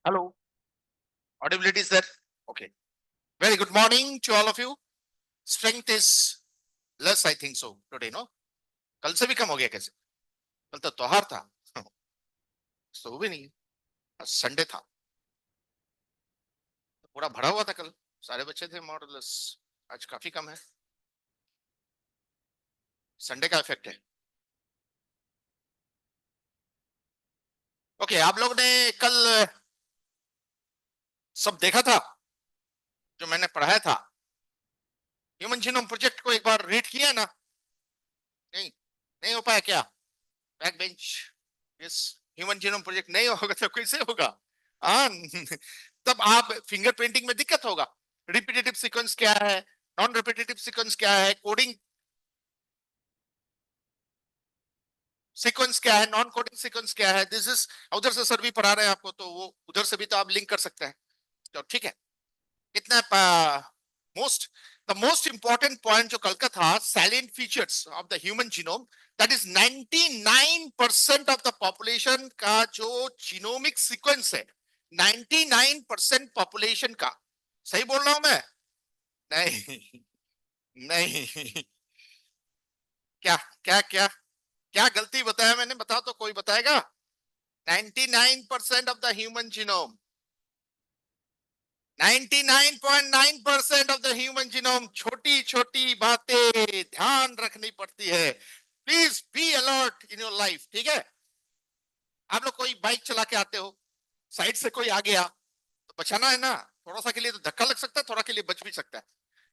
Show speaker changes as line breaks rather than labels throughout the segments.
Hello. Audibility is there? Okay. Very good morning to all of you. Strength is less, I think so, today, no? कल से भी कम हो गया कैसे? कल तो त्योहार था. तो वो भी नहीं. संडे था. तो पूरा भरा हुआ था कल. सारे बच्चे थे मॉडलस. आज काफी कम है. संडे का इफेक्ट है. ओके, आप लोग ने कल सब देखा था जो मैंने पढ़ाया था. ह्यूमन जीनोम प्रोजेक्ट को एक बार रीड किया ना? नहीं. नहीं हो पाया क्या? Back bench. Yes. Human genome project नहीं होगा तो कैसे होगा? हाँ. तब आप फिंगर प्रिंटिंग में दिक्कत होगा. रिपीटेटिव सीक्वेंस क्या है, नॉन रिपीटेटिव सीक्वेंस क्या है, कोडिंग सीक्वेंस क्या है, नॉन कोडिंग सीक्वेंस क्या है. दिस इज उधर से सर भी पढ़ा रहे हैं आपको, तो वो उधर से भी तो आप लिंक कर सकते हैं. तो ठीक है. कितना most the most important point जो कल का था, salient features of the human genome, that is 99% of the population का जो जीनोमिक सीक्वेंस है. 99% पॉपुलेशन का. सही बोल रहा हूं मैं? नहीं. नहीं. क्या क्या क्या क्या गलती बताया मैंने? बताओ तो, कोई बताएगा? 99% of the human genome. 99.9% of the human genome. छोटी छोटी बातें ध्यान रखनी पड़ती है. Please be alert in your life. ठीक है? आप लोग कोई बाइक चला के आते हो, साइड से कोई आ गया तो बचाना है ना. थोड़ा सा के लिए तो धक्का लग सकता है, थोड़ा के लिए बच भी सकता है.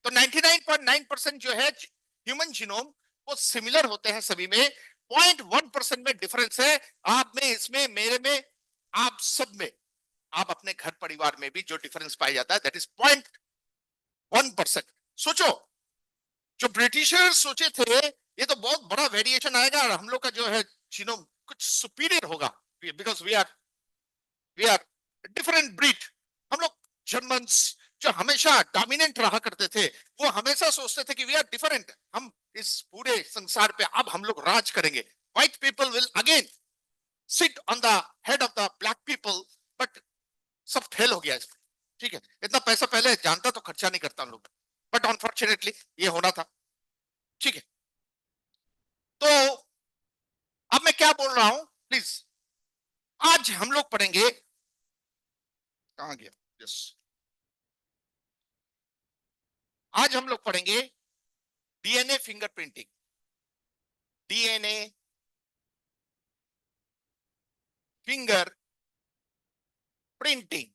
तो 99.9% जो है ह्यूमन जीनोम, वो सिमिलर होते हैं सभी में. 0.1% में डिफरेंस है. आप में, इसमें, मेरे में, आप सब में, आप अपने घर परिवार में भी जो डिफरेंस पाया जाता है, दैट इज 0.1%. सोचो, जो ब्रिटिशर्स सोचे थे ये तो बहुत बड़ा वेरिएशन आएगा और हम लोग का जो है जीनोम कुछ सुपीरियर होगा, because we are different breed. हम लोग जर्मन्स जो हमेशा डोमिनेंट रहा करते थे, वो हमेशा सोचते थे कि वी आर डिफरेंट, हम इस पूरे संसार पे अब हम लोग राज करेंगे. White people will again sit on the head of the black people. But सब फेल हो गया इसमें. ठीक है? इतना पैसा पहले जानता तो खर्चा नहीं करता हम लोग, बट अनफॉर्चुनेटली ये होना था. ठीक है? तो अब मैं क्या बोल रहा हूं, प्लीज. आज हम लोग पढ़ेंगे. कहां गया? यस. आज हम लोग पढ़ेंगे DNA fingerprinting. DNA finger printing,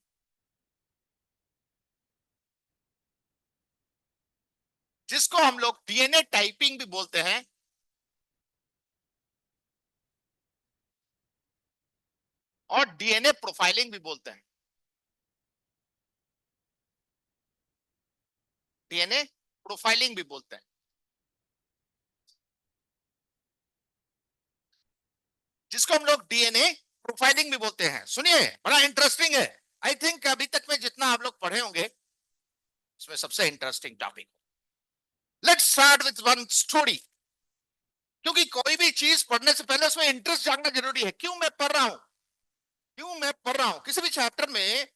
जिसको हम लोग डीएनए टाइपिंग भी बोलते हैं और डीएनए प्रोफाइलिंग भी बोलते हैं. डीएनए प्रोफाइलिंग भी बोलते हैं. जिसको हम लोग डीएनए प्रोफाइलिंग भी बोलते हैं. सुनिए, बड़ा इंटरेस्टिंग है. आई थिंक अभी तक में जितना आप लोग पढ़े होंगे, इसमें सबसे interesting topic. Let's start with one story. क्योंकि कोई भी चीज पढ़ने से पहले उसमें इंटरेस्ट जागना जरूरी है. क्यों मैं पढ़ रहा हूं, क्यों मैं पढ़ रहा हूं किसी भी चैप्टर में.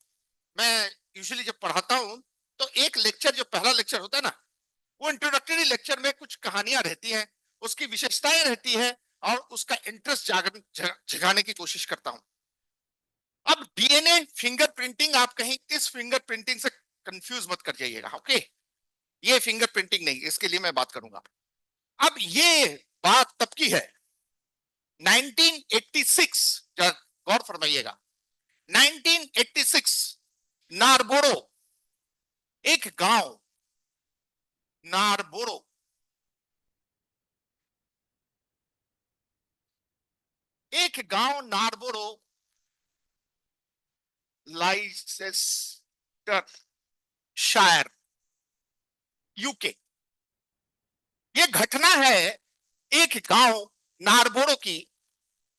मैं यूजुअली जब पढ़ाता हूं तो एक लेक्चर, जो पहला लेक्चर होता है ना, वो इंट्रोडक्टरी लेक्चर में कुछ कहानियां रहती हैं, उसकी विशेषताएं रहती है, और उसका इंटरेस्ट जगाने की कोशिश करता हूं. अब डीएनए फिंगरप्रिंटिंग, आप कहीं इस फिंगरप्रिंटिंग से कंफ्यूज मत कर जाइएगा. ओके? ये फिंगरप्रिंटिंग नहीं, इसके लिए मैं बात करूंगा. अब ये बात तब की है 1986. गौर फरमाइएगा. 1986 नारबोरो, एक गांव नारबोरो, एक गांव नारबोरो, लाइसेस्टर शायर, यूके. ये घटना है एक गांव नारबोरो की,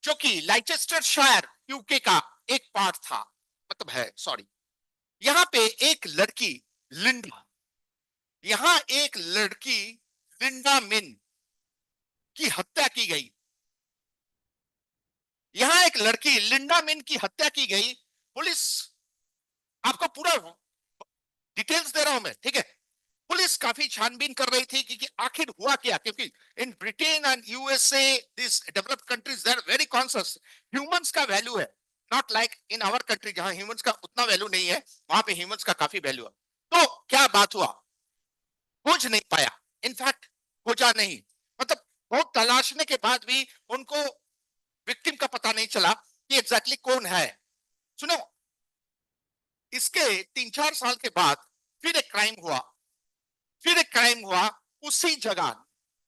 जो कि लाइचेस्टर शायर यूके का एक पार्ट था, मतलब है, सॉरी. यहां पे एक लड़की, लिंडा, यहां एक लड़की लिंडा मिन की हत्या की गई. यहां एक लड़की लिंडा मिन की हत्या की गई. पुलिस आपको पूरा डिटेल्स दे रहा हूं मैं, ठीक है। पुलिस काफी छानबीन कर रही थी कि आखिर हुआ क्या, क्योंकि in Britain and USA, this developed countries, they are very conscious. Humans का वैल्यू है, not like in our country जहां ह्यूमंस का उतना वैल्यू नहीं है, वहां पे ह्यूमंस का काफी वैल्यू है। तो क्या बात हुआ, खोज नहीं पाया, इनफैक्ट खोजा नहीं, मतलब बहुत तलाशने के बाद भी उनको विक्टिम का पता नहीं चला कि एग्जैक्टली कौन है। सुनो, इसके 3-4 साल के बाद फिर एक क्राइम हुआ, फिर एक क्राइम हुआ उसी जगह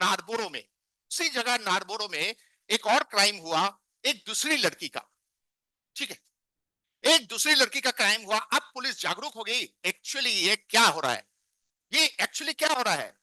नारबोरो में, उसी जगह नारबोरो में एक और क्राइम हुआ, एक दूसरी लड़की का, ठीक है। एक दूसरी लड़की का क्राइम हुआ। अब पुलिस जागरूक हो गई, एक्चुअली ये क्या हो रहा है, ये एक्चुअली क्या हो रहा है।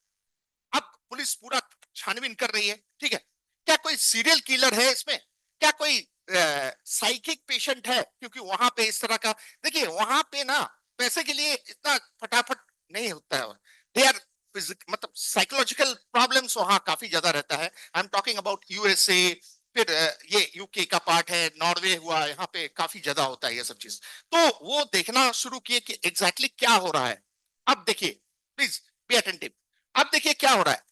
अब पुलिस पूरा छानबीन कर रही है, ठीक है। क्या कोई सीरियल किलर है इसमें, क्या कोई साइकिक पेशेंट है, क्योंकि वहां पे इस तरह का, देखिए वहां पे ना पैसे के लिए इतना फटाफट नहीं होता है। दे आर मतलब साइकोलॉजिकल प्रॉब्लम्स वहां काफी ज्यादा रहता है। I am talking about USA, फिर ये यूके का पार्ट है, नॉर्वे हुआ, यहाँ पे काफी ज्यादा होता है ये सब चीज। तो वो देखना शुरू किए कि एग्जैक्टली क्या हो रहा है। अब देखिए, प्लीज बी अटेंटिव। अब देखिए क्या हो रहा है।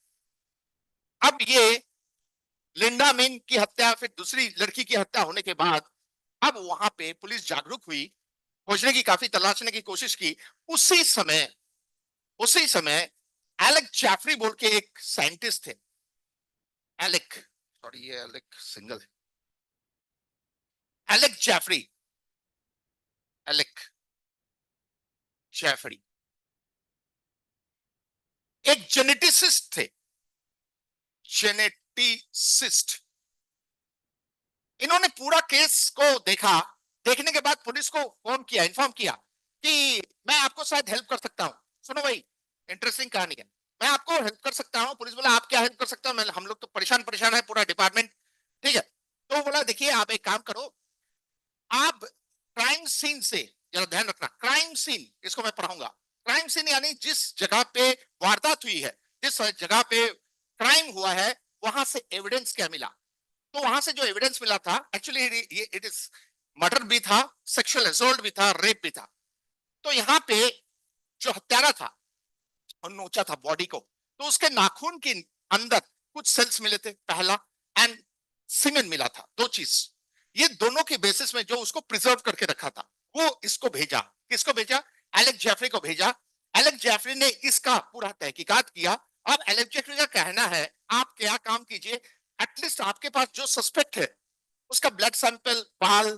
अब ये लिंडा मेन की हत्या, फिर दूसरी लड़की की हत्या होने के बाद अब वहां पे पुलिस जागरूक हुई, खोजने की, काफी तलाशने की कोशिश की। उसी समय, उसी समय एलेक जैफरी बोल के एक साइंटिस्ट थे, एलेक, सॉरी ये एलेक सिंगल है, एलेक जैफरी, एलेक जैफरी एक जेनेटिसिस्ट थे, जेनेटिसिस्ट। इन्होंने पूरा केस को देखा, देखने के बाद पुलिस को फोन किया, इन्फॉर्म किया कि मैं आपको शायद हेल्प कर सकता हूं। सुनो भाई, इंटरेस्टिंग कहानी है, मैं आपको हेल्प कर सकता हूं। पुलिस बोला आप क्या हेल्प कर सकते हो, मैं, हम लोग तो परेशान परेशान है पूरा डिपार्टमेंट, ठीक है। तो बोला देखिए आप एक काम करो, आप क्राइम सीन से, जरा ध्यान रखना, क्राइम सीन इसको मैं पढ़ाऊंगा। क्राइम सीन यानी जिस जगह पे वारदात हुई है, जिस जगह पे क्राइम हुआ है, वहां से एविडेंस क्या मिला। तो वहां से जो एविडेंस मिला था, एक्चुअली ये इट इज मर्डर भी था, सेक्सुअल असोल्ट भी था, रेप भी था। तो यहाँ पे जो हत्यारा था और नोचा था बॉडी को, तो उसके नाखून के अंदर कुछ सेल्स मिले थे, पहला, एंड सीमेन मिला था, दो चीज। ये दोनों के बेसिस में जो उसको प्रिजर्व करके रखा था, वो इसको भेजा, किसको भेजा, एलेक जैफरी को भेजा। एलेक जैफरी ने इसका पूरा तहकीकात किया। अब एलेक जैफरी का कहना है, आप क्या काम कीजिए, एटलीस्ट आपके पास जो सस्पेक्ट है उसका ब्लड सैंपल, बाल,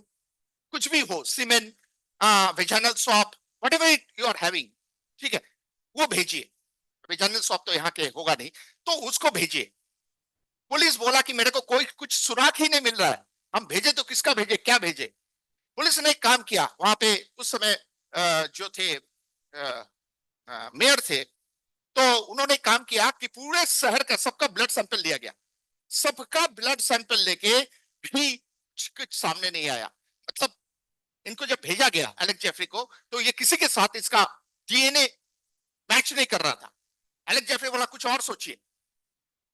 कुछ भी हो, semen, vaginal swab, whatever you are having, ठीक है, वो भेजिए। वेजाइनल स्वैब तो यहाँ के होगा नहीं, तो उसको भेजिए। पुलिस बोला कि मेरे को कोई कुछ सुराग ही नहीं मिल रहा है, हम भेजे तो किसका भेजे, क्या भेजे। पुलिस ने एक काम किया, वहां पे उस समय जो थे मेयर थे, तो उन्होंने काम किया कि पूरे शहर का सबका ब्लड सैंपल लिया गया। सबका ब्लड सैंपल लेके भी कुछ सामने नहीं आया। मतलब इनको जब भेजा गया एलेक जेफरी को, तो ये किसी के साथ इसका डीएनए मैच नहीं कर रहा था। एलेक जेफरी बोला कुछ और सोचिए।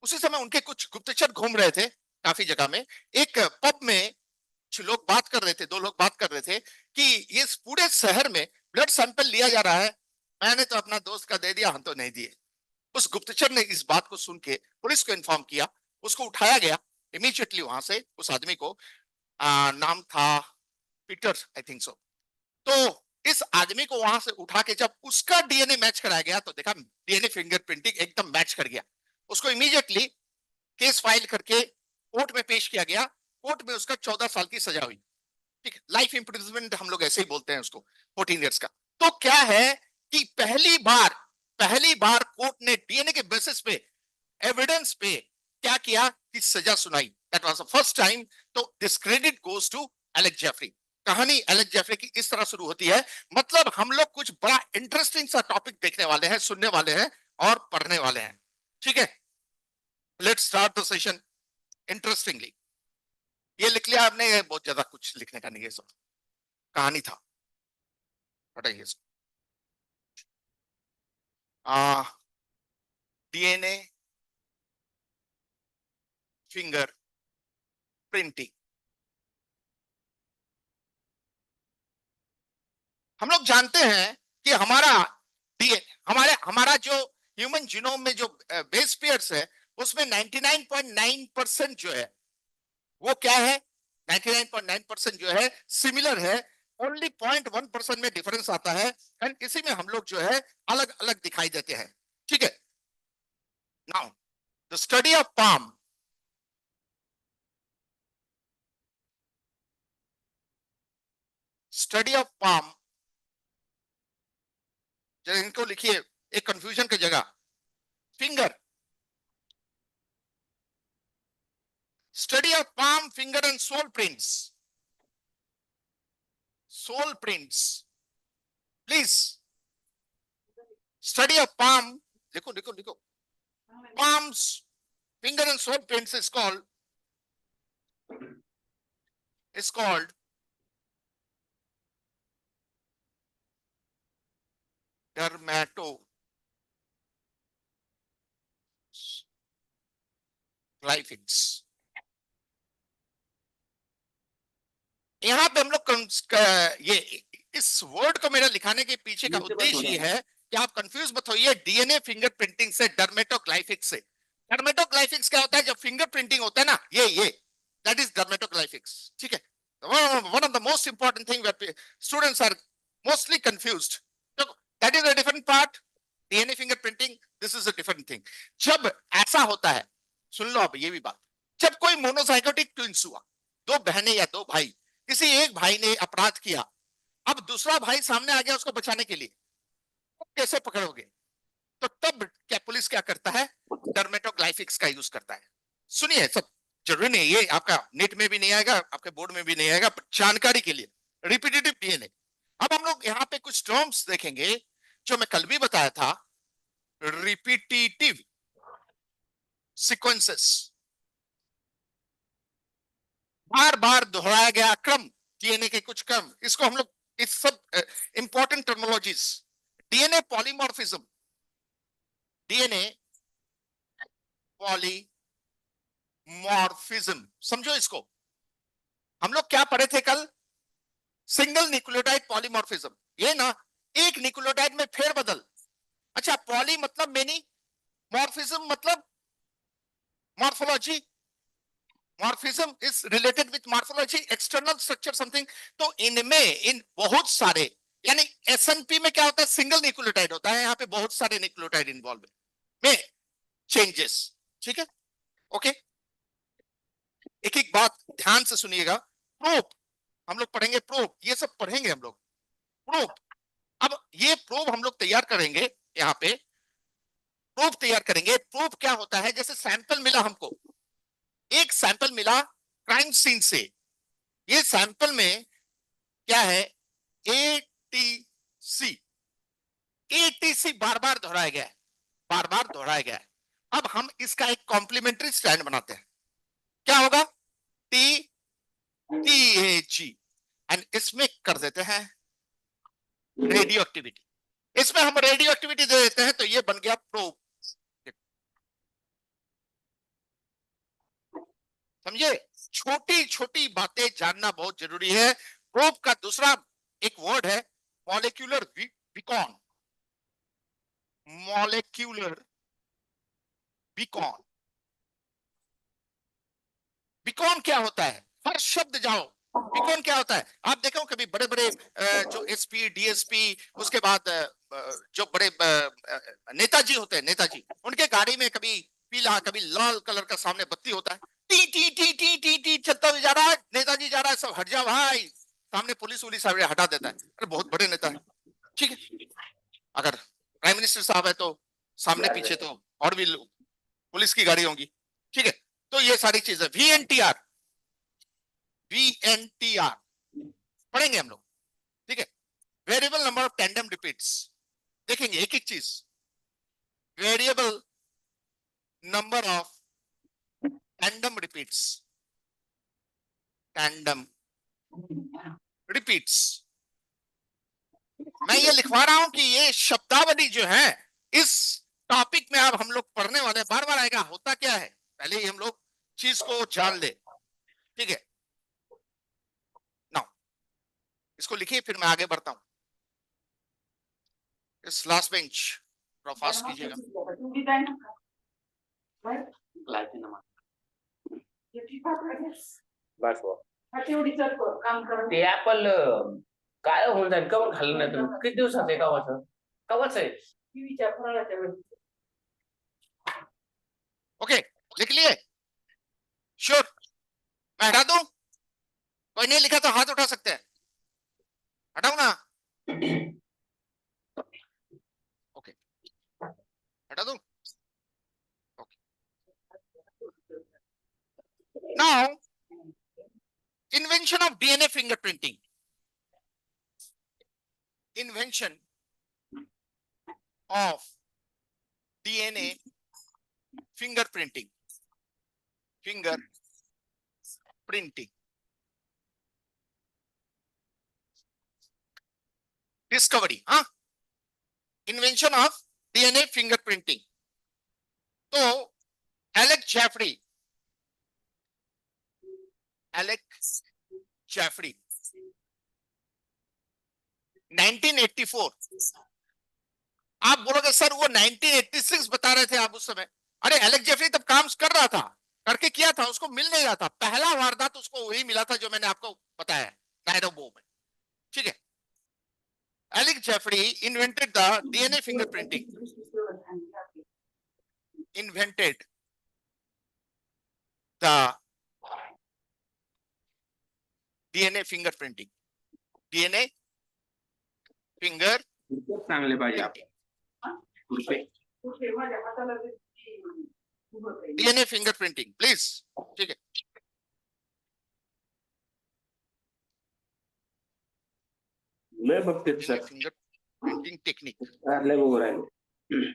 उसी समय उनके कुछ गुप्तचर घूम रहे थे काफी जगह में, एक पब में कुछ लोग बात कर रहे थे, दो लोग बात कर रहे थे कि ये पूरे शहर में ब्लड सैंपल लिया जा रहा है, मैंने तो अपना दोस्त का दे दिया, हम तो नहीं दिए। उस गुप्तचर ने इस बात को सुन के पुलिस को इन्फॉर्म किया, उसको उठाया गया इमीडिएटली वहां से, उस आदमी को, नाम था पीटर, आई थिंक सो। तो इस आदमी को वहां से उठा के जब उसका डीएनए मैच कराया गया, तो देखा डीएनए फिंगरप्रिंटिंग एकदम मैच कर गया। उसको इमीडिएटली केस फाइल करके कोर्ट में पेश किया गया। कोर्ट में उसका 14 साल की सजा हुई, ठीक है, लाइफ इंप्रिजनमेंट हम लोग ऐसे ही बोलते हैं उसको, 14 ईयर्स का। तो क्या है कि पहली बार कोर्ट ने डीएनए के बेसिस पे, एविडेंस पे क्या किया कि सजा सुनाई, that was the first time. तो this credit goes to Alec Jeffrey. कहानी एलेक जेफरी की इस तरह शुरू होती है। मतलब हम लोग कुछ बड़ा इंटरेस्टिंग सा टॉपिक देखने वाले हैं, सुनने वाले हैं और पढ़ने वाले हैं, ठीक है। Let's start the session interestingly. ये लिख लिया आपने, ये बहुत ज्यादा कुछ लिखने का नहीं है, सब कहानी था, हटाइए इसको। डीएनए फिंगर प्रिंटिंग, हम लोग जानते हैं कि हमारा हमारा जो ह्यूमन जीनोम में जो बेस पेयर्स है उसमें 99.9% जो है वो क्या है, 99.9% जो है सिमिलर है, ओनली 0.1% में डिफरेंस आता है, एंड इसी में हम लोग जो है अलग अलग दिखाई देते हैं। ठीक है, now the study of palm, study of palm, इनको लिखिए एक कंफ्यूजन की जगह, finger, study of palm finger and sole prints, sole prints, please study of palm, लिखो लिखो लिखो, palms finger and sole prints is called dermatoglyphics. यहां पे हम लोग ये इस वर्ड को मेरा लिखाने के पीछे का उद्देश्य ये है कि आप कंफ्यूज मत होइए डीएनए फिंगर प्रिंटिंग से, डर्मेटोग्लाइफिक्स से। डर्मेटोग्लाइफिक्स क्या होता है, जब फिंगर प्रिंटिंग होता है ना, ये दैट इज डर्मेटोग्लाइफिक्स। ठीक है, one of the most important thing that students are mostly confused, that is a different part, DNA finger printing, this is a different thing. जब ऐसा होता है, सुन लो अब ये भी बात, जब कोई मोनोजाइगोटिक ट्विंस हुआ, दो बहनें या दो भाई, किसी एक भाई ने अपराध किया, अब दूसरा भाई सामने आ गया उसको बचाने के लिए, कैसे पकड़ोगे? तो तब क्या पुलिस क्या करता है, डर्मेटोग्लाइफिक्स का यूज करता है। सुनिए, सब जरूरी नहीं, ये आपका नेट में भी नहीं आएगा, आपके बोर्ड में भी नहीं आएगा, जानकारी के लिए, रिपीटेटिव डीएनए। अब हम लोग यहाँ पे कुछ टर्म्स देखेंगे जो मैं कल भी बताया था, रिपीटेटिव सीक्वेंसेस, बार बार दोहराया गया क्रम, डीएनए के कुछ क्रम, इसको हम लोग, इस सब important terminologies, DNA polymorphism, DNA polymorphism, समझो इसको। हम लोग क्या पढ़े थे कल, सिंगल न्यूक्लियोटाइड पॉलीमॉर्फिज्म, ये ना एक न्यूक्लियोटाइड में फेरबदल। अच्छा, पॉली मतलब मेनी, मॉर्फिज्म मतलब morphology, morphism is related with morphology, external structure something. तो इनमें इन बहुत सारे, यानी एसएनपी में क्या होता है, सिंगल न्यूक्लियोटाइड होता है, यहाँ पे बहुत सारे न्यूक्लियोटाइड इन्वॉल्व में चेंजेस। ठीक है, ओके, एक एक बात ध्यान से सुनिएगा। प्रोब हम लोग पढ़ेंगे, प्रोब ये सब पढ़ेंगे हम लोग, प्रोब। अब ये प्रोब हम लोग तैयार करेंगे, यहाँ पे प्रोब तैयार करेंगे। प्रोब क्या होता है, जैसे सैंपल मिला हमको, एक सैंपल मिला क्राइम सीन से, ये सैंपल में क्या है, एटीसी, एटीसी बार बार दोहराया गया है, बार बार दोहराया गया है। अब हम इसका एक कॉम्प्लीमेंट्री स्ट्रैंड बनाते हैं, क्या होगा, T T A G, and इसमें कर देते हैं रेडियो एक्टिविटी, इसमें हम रेडियो एक्टिविटी दे देते हैं, तो ये बन गया प्रोब। समझे, छोटी छोटी बातें जानना बहुत जरूरी है। प्रोब का दूसरा एक वर्ड है molecular beacon, molecular beacon. Beacon क्या होता है, हर शब्द जाओ, बीकॉन क्या होता है। आप देखो कभी बड़े बड़े जो एसपी डीएसपी, उसके बाद जो बड़े नेताजी होते हैं, नेताजी, उनके गाड़ी में कभी पीला कभी लाल कलर का सामने बत्ती होता है, T T T T T T चलता हुआ जा रहा है, नेताजी जा रहा है, सब हट जाओ भाई, सामने पुलिस उलिस हटा देता है, अरे बहुत बड़े नेता है। ठीक है, अगर प्राइम मिनिस्टर साहब है तो सामने पीछे तो और भी पुलिस की गाड़ी होंगी। ठीक है, तो ये सारी चीजें, वीएनटीआर, वीएनटीआर पढ़ेंगे हम लोग। ठीक है, variable number of tandem repeats, देखेंगे एक एक चीज, variable number of tandem repeats, tandem repeats. मैं ये लिखवा रहा हूं कि ये शब्दावली जो है इस टॉपिक में अब हम लोग पढ़ने वाले, बार बार आएगा, होता क्या है, पहले ही हम लोग चीज को जान ले। ठीक है, नाउ इसको लिखिए, फिर मैं आगे बढ़ता हूं। इस लास्ट बेंच थोड़ा फास्ट कीजिएगा।
बस वो ते ऍपल काय होऊन जाईल कवर खाल्लं नाही तुम्ही किती दिवसाचं आहे कवच आहे
ओके लिख लिए? श्योर? मैं हटा दूं? कोई नहीं लिखा तो हाथ उठा सकते हैं, हटाऊ ना? ओके हटा दूं? Okay now invention of DNA fingerprinting. Invention of DNA fingerprinting. Fingerprinting. Discovery, हाँ? Invention of DNA fingerprinting. तो एलेक जैफरी 1984। आप बोलोगे सर वो 1986 बता रहे थे आप उस समय। अरे एलेक जेफरी तब काम कर रहा था, करके किया था, उसको मिल नहीं रहा था। पहला वारदात उसको वही मिला था जो मैंने आपको बताया, नायरोबी में। ठीक है, Alec Jeffrey invented the DNA fingerprinting, invented the DNA fingerprinting, DNA finger
चांगले पाहिजे
डीएनए फिंगरप्रिंटिंग प्लीज। ठीक है,
लय बघते सर
फिंगरप्रिंटिंग टेक्निक
लय बघू राहिले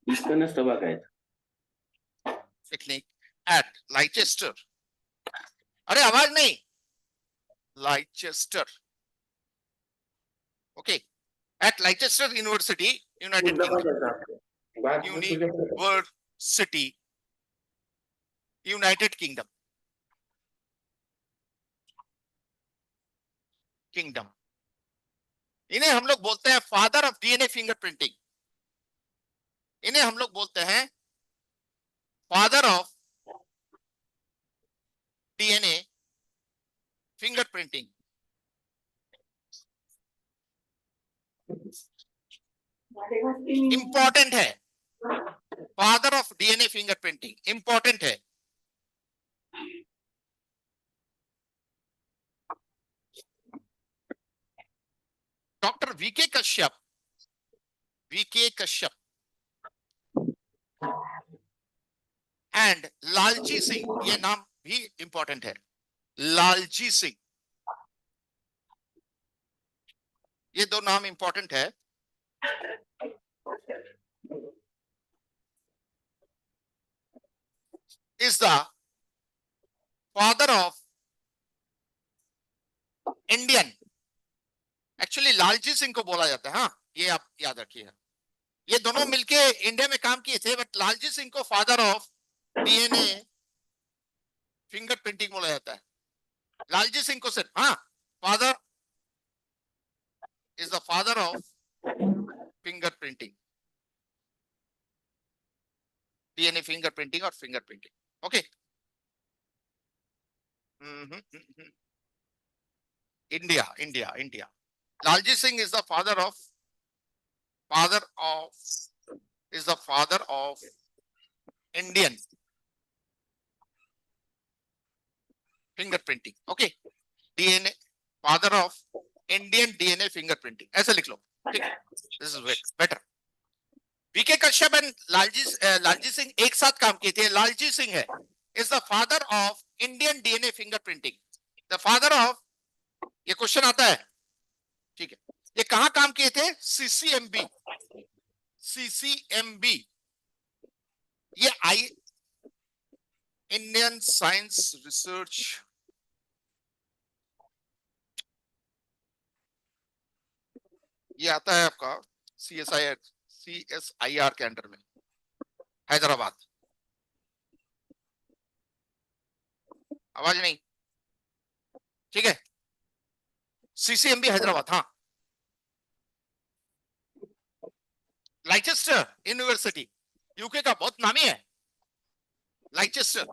इसका नसतं बघायचं
टेक्निक एट लाइचेस्टर। अरे आवाज नहीं, Leicester, okay, at Leicester University, United Kingdom, university, United Kingdom, इन्हें हम लोग बोलते हैं फादर ऑफ डीएनए फिंगरप्रिंटिंग। इन्हें हम लोग बोलते हैं father of DNA fingerprinting. Important है, father of DNA fingerprinting important है। Doctor VK Kashyap and Lalji Singh, ये नाम भी इंपॉर्टेंट है, लालजी सिंह, ये दो नाम इंपॉर्टेंट है। Is the father of Indian, actually Lalji Singh को बोला जाता है, हाँ ये आप याद रखिएगा। ये दोनों मिलके इंडिया में काम किए थे, बट लालजी सिंह को फादर ऑफ डीएनए फिंगरप्रिंटिंग बोला जाता है। लालजी सिंह को सिर्फ, हाँ, father is the father of fingerprinting, DNA fingerprinting और fingerprinting. Okay, India, Lalji Singh is the father of Indian fingerprinting. Okay, DNA, father of Indian DNA fingerprinting, ऐसे लिख लो, ठीक है, this is better. VK Kashyap and Lalji Singh एक साथ काम किए थे। लालजी सिंह है is the father of Indian DNA fingerprinting, the father of, ये क्वेश्चन आता है, ठीक है। ये कहां काम किए थे? सीसीएमबी, ये इंडियन साइंस रिसर्च, ये आता है आपका CSIR के अंडर में, हैदराबाद। आवाज नहीं, ठीक है, सीसीएमबी हैदराबाद, हाँ। लाइचेस्टर यूनिवर्सिटी, यूके का बहुत नामी है Leicester.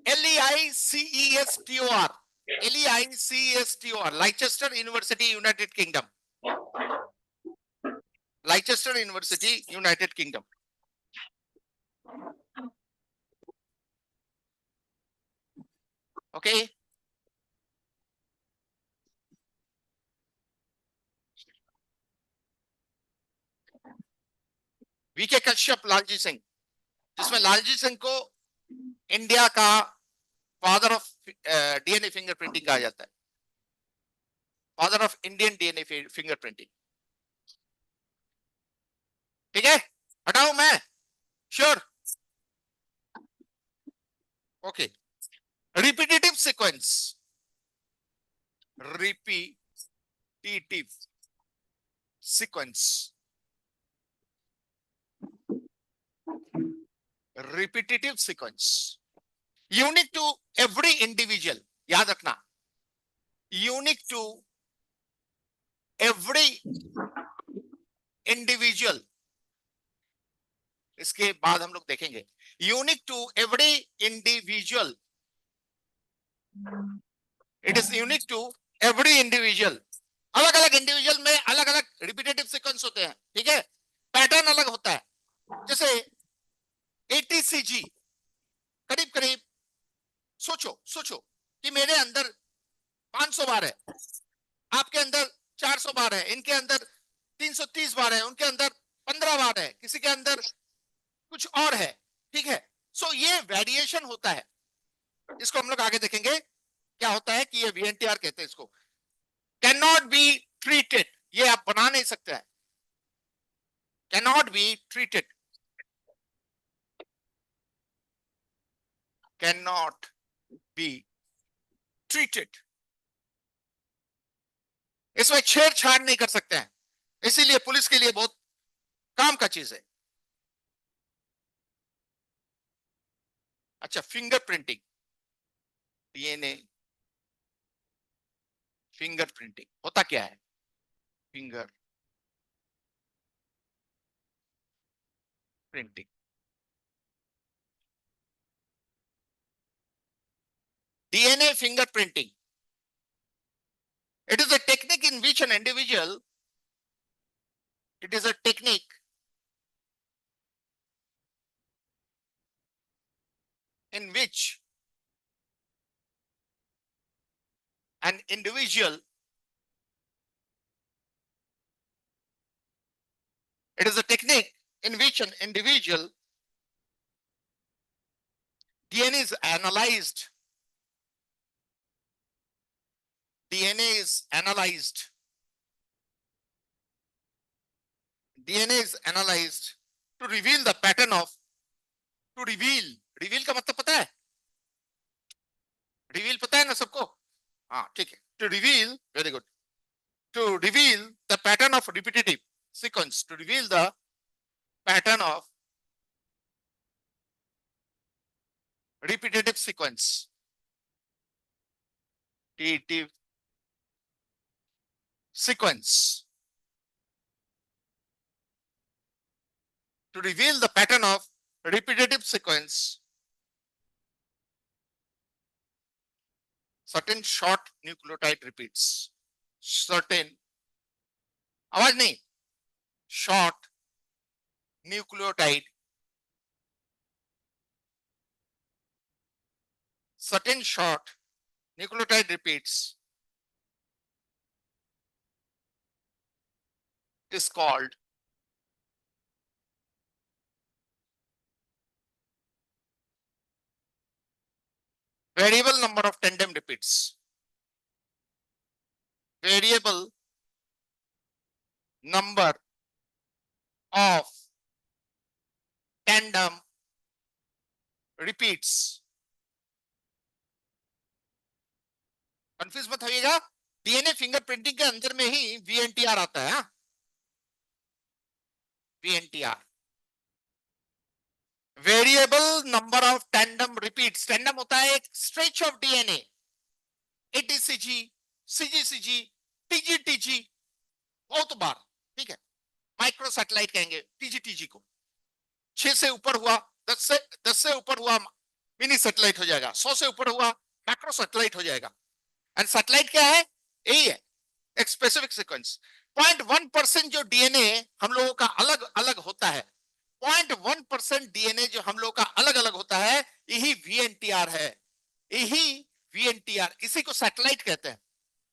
LEICESTOR, LEICESTOR, Leicester University, United Kingdom, Leicester University, United Kingdom. Okay, VK Kashyap, Lalji Singh, जिसमें लालजी सिंह को इंडिया का फादर ऑफ डीएनए फिंगरप्रिंटिंग कहा जाता है, father of Indian DNA fingerprinting. ठीक है, हटाऊं मैं? Sure, okay. Repetitive sequence, repetitive sequence, repetitive sequence, unique to every individual, याद रखना, यूनिक टू एवरी इंडिविजुअल। इसके बाद हम लोग देखेंगे unique to every individual, it is unique to every individual. अलग अलग इंडिविजुअल में अलग अलग रिपीटेटिव सीक्वेंस होते हैं, ठीक है, पैटर्न अलग होता है। जैसे ATCG, करीब करीब सोचो सोचो कि मेरे अंदर 500 बार है, आपके अंदर 400 बार है, इनके अंदर 330 बार है, उनके अंदर 15 बार है, किसी के अंदर कुछ और है, ठीक है। सो ये वेरिएशन होता है, इसको हम लोग आगे देखेंगे क्या होता है कि ये VNTR कहते हैं इसको। कैन नॉट बी ट्रीटेड, ये आप बना नहीं सकते हैं, can not be treated, can not be treated, इसमें छेड़छाड़ नहीं कर सकते हैं, इसीलिए पुलिस के लिए बहुत काम का चीज है। अच्छा, फिंगरप्रिंटिंग, डीएनए फिंगरप्रिंटिंग होता क्या है? Finger printing, DNA fingerprinting, it is a technique in which an individual, it is a technique in which an individual, it is a technique in which an individual DNA is analyzed, DNA is analyzed, DNA is analyzed to reveal the pattern of, to reveal का मतलब पता है? reveal पता है ना सबको? हाँ ठीक है, to reveal, very good, to reveal the pattern of repetitive sequence, to reveal the pattern of repetitive sequence, repetitive sequence, to reveal the pattern of repetitive sequence, certain short nucleotide repeats, certain, आवाज नहीं, short nucleotide, certain short nucleotide repeats is called variable number of tandem repeats, variable number of tandem repeats, confuse मत होइएगा, DNA fingerprinting के अंदर में ही VNTR आता है, VNTR, variable number of tandem repeats, tandem होता है एक stretch of DNA, ATCG, CGCG, TG बहुत बार, ठीक है, माइक्रो सैटेलाइट कहेंगे टीजी को। 6 से ऊपर हुआ, 10 से ऊपर हुआ मिनी सैटेलाइट हो जाएगा, 100 से ऊपर हुआ मैक्रो सैटेलाइट हो जाएगा। एंड सैटेलाइट क्या है? यही है, एक स्पेसिफिक सीक्वेंस। 0.1% जो डीएनए हम लोगों का अलग अलग होता है, 0.1% डीएनए जो हम लोगों का अलग अलग होता है, यही वीएनटीआर है, यही वीएनटीआर, इसी को सैटेलाइट कहते हैं,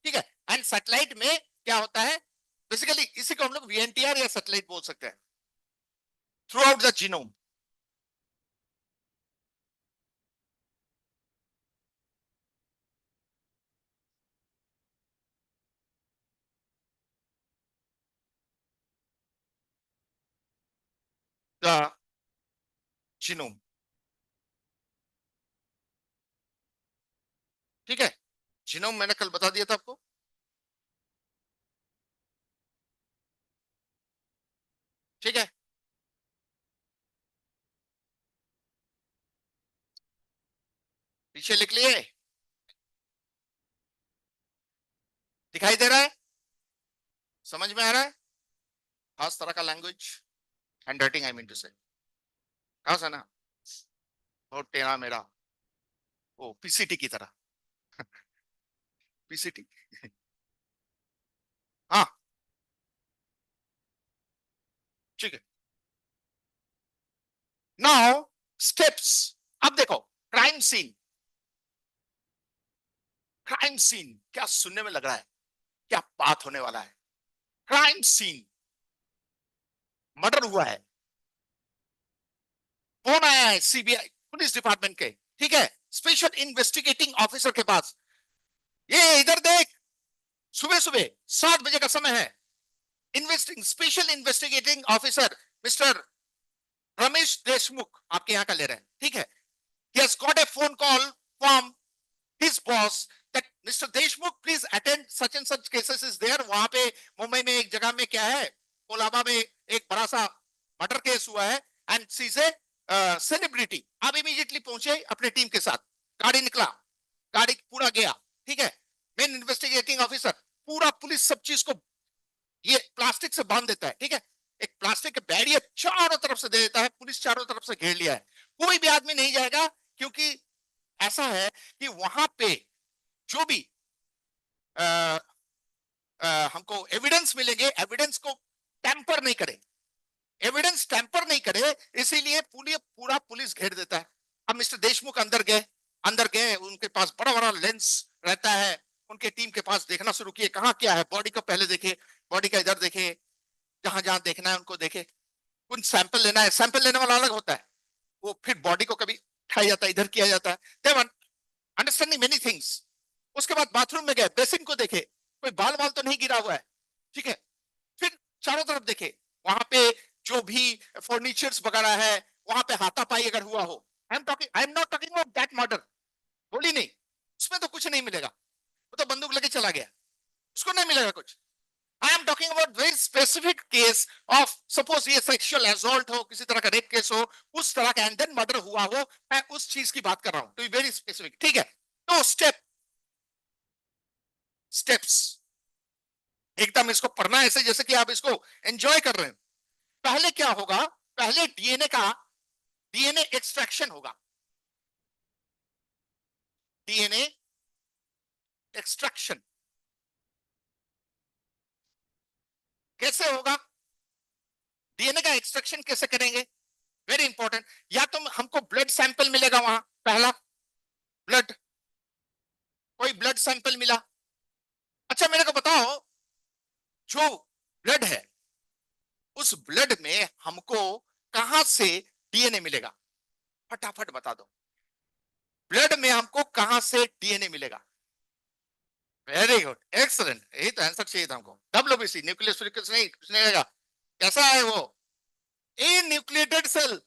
ठीक है। एंड सैटेलाइट में क्या होता है, बेसिकली इसी को हम लोग वीएनटीआर या सैटेलाइट बोल सकते हैं। Through out the genome, the genome, ठीक है। जीनोम मैंने कल बता दिया था आपको, ठीक है। पीछे लिख लिए, दिखाई दे रहा है, समझ में आ रहा है? खास तरह का language, hand writing I mean to say, खास है ना, बहुत टेढ़ा मेरा, वो पीसीटी की तरह। पीसीटी, हाँ, ठीक है। नाउ स्टेप्स, अब देखो, क्राइम सीन, क्राइम सीन क्या सुनने में लग रहा है, क्या बात होने वाला है। क्राइम सीन, मर्डर हुआ है, फोन आया है सीबीआई पुलिस डिपार्टमेंट के, ठीक है, स्पेशल इन्वेस्टिगेटिंग ऑफिसर के पास, ये इधर देख, सुबह सुबह 7 बजे का समय है, special investigating officer mister Ramesh Deshmukh आपके यहां का ले रहे हैं, ठीक है। He has got a phone call from his boss that Mr. Deshmukh please attend such and such cases is there। वहां पे मुंबई में एक जगह में क्या है, कोलाबा में एक बड़ा सा मर्डर केस हुआ है, and she is a celebrity. आप इमीडिएटली पहुंचे अपने टीम के साथ, गाड़ी निकला, गाड़ी पूरा गया, ठीक है। मेन इन्वेस्टिगेटिंग ऑफिसर पूरा पुलिस सब चीज को ये प्लास्टिक से बांध देता है, ठीक है, एक प्लास्टिक का बैरियर चारों तरफ से दे देता है, पुलिस चारों तरफ से घेर लिया है, कोई भी आदमी नहीं जाएगा, क्योंकि ऐसा है कि वहां पे जो भी आ, हमको एविडेंस मिलेंगे, एविडेंस को टैंपर नहीं करे, एविडेंस टैंपर नहीं करे, इसीलिए पूरा पुलिस घेर देता है। अब मिस्टर देशमुख अंदर गए, उनके पास बड़ा बड़ा लेंस रहता है, उनके टीम के पास देखना शुरू किए, कहाँ क्या है, बॉडी को पहले देखे, बॉडी का इधर देखे, जहां जहां देखना है उनको देखे, कुछ सैंपल लेना है, सैंपल लेने वाला अलग होता है, वो फिर बॉडी को कभी उठाया जाता है, इधर किया जाता है, अंडरस्टैंडिंग मेनी थिंग्स। उसके बाद बाथरूम में गए, बेसिन को देखे, कोई बाल बाल तो नहीं गिरा हुआ है, ठीक है, फिर चारों तरफ देखे, वहां पे जो भी फर्नीचर्स वगैरह है, वहां पे हाथापाई अगर हुआ हो, I am not talking about that murder, बोली नहीं, उसमें तो कुछ नहीं मिलेगा, वो तो बंदूक लेके चला गया, उसको नहीं मिलेगा कुछ। I am talking about very specific case of, suppose ये सेक्सुअल असॉल्ट हो, किसी तरह का रेप केस हो, उस तरह का, एंड देन मर्डर हुआ हो, मैं उस चीज की बात कर रहा हूं, तो वेरी स्पेसिफिक, ठीक है। तो स्टेप्स एकदम इसको पढ़ना ऐसे जैसे कि आप इसको एंजॉय कर रहे हैं। पहले क्या होगा, पहले डीएनए एक्सट्रैक्शन होगा, डीएनए एक्सट्रैक्शन कैसे होगा, डीएनए का एक्सट्रैक्शन कैसे करेंगे, वेरी इंपॉर्टेंट। या तो हमको ब्लड सैंपल मिलेगा, वहां पहला ब्लड, कोई ब्लड सैंपल मिला, अच्छा मेरे को बताओ, जो ब्लड है उस ब्लड में हमको कहां से डीएनए मिलेगा, फटाफट बता दो, ब्लड में हमको कहां से डीएनए मिलेगा। वेरी गुड, एक्सलेंट, यही तो आंसर चाहिए था हमको। डब्ल्यूबीसी, न्यूक्लियस नहीं, कुछ नहीं रहेगा, कैसा है वो, ए न्यूक्लिएटेड सेल,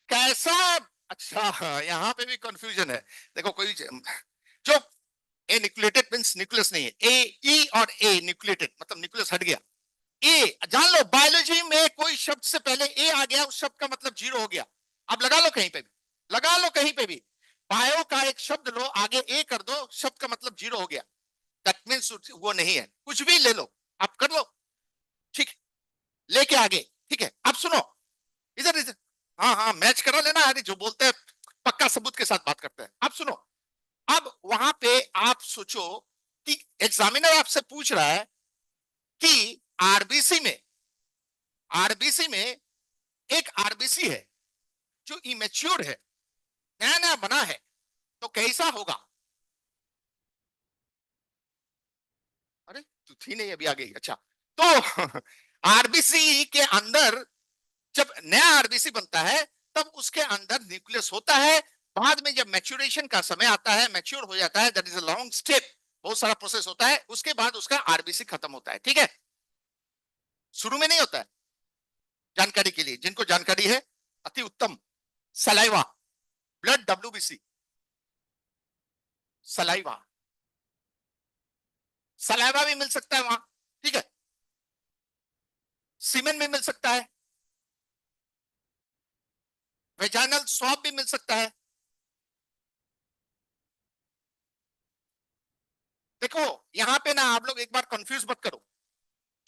कैसा, अच्छा यहाँ पे भी कंफ्यूजन है, देखो कोई जो ए न्यूक्लिएटेड मींस न्यूक्लियस नहीं है, ए ई और ए न्यूक्लिएटेड मतलब न्यूक्लियस हट गया, ए जान लो, बायोलॉजी में कोई शब्द से पहले ए आ गया, उस शब्द का मतलब जीरो हो गया। अब लगा लो कहीं पे भी, लगा लो कहीं पे भी, बायो का एक शब्द लो, आगे ए कर दो, शब्द का मतलब जीरो हो गया। दैट मीन्स वो नहीं है। कुछ भी ले लो, आप कर लो, ठीक, लेके आगे, ठीक है। आप सुनो, इधर इधर, हाँ हाँ मैच करा लेना, अरे जो बोलते हैं पक्का सबूत के साथ बात करते हैं। आप सुनो, अब वहां पे आप सोचो कि एग्जामिनर आपसे पूछ रहा है कि आरबीसी में, आरबीसी में एक आरबीसी है जो इमेच्योर है, नया नया बना है, तो कैसा होगा? अरे तू थी नहीं, अभी आ गई, अच्छा। तो आरबीसी के अंदर जब नया आरबीसी बनता है तब उसके अंदर न्यूक्लियस होता है। बाद में जब मैच्योरेशन का समय आता है, मैच्योर हो जाता है, that is a long step, बहुत सारा प्रोसेस होता है, उसके बाद उसका आरबीसी खत्म होता है, ठीक है। शुरू में नहीं होता है। जानकारी के लिए, जिनको जानकारी है अति उत्तम, saliva, blood WBC, saliva, saliva भी मिल सकता है वहां, ठीक है। सीमेन भी मिल सकता है, वेजाइनल स्वैब भी मिल सकता है। देखो यहां पे ना आप लोग एक बार कंफ्यूज मत करो,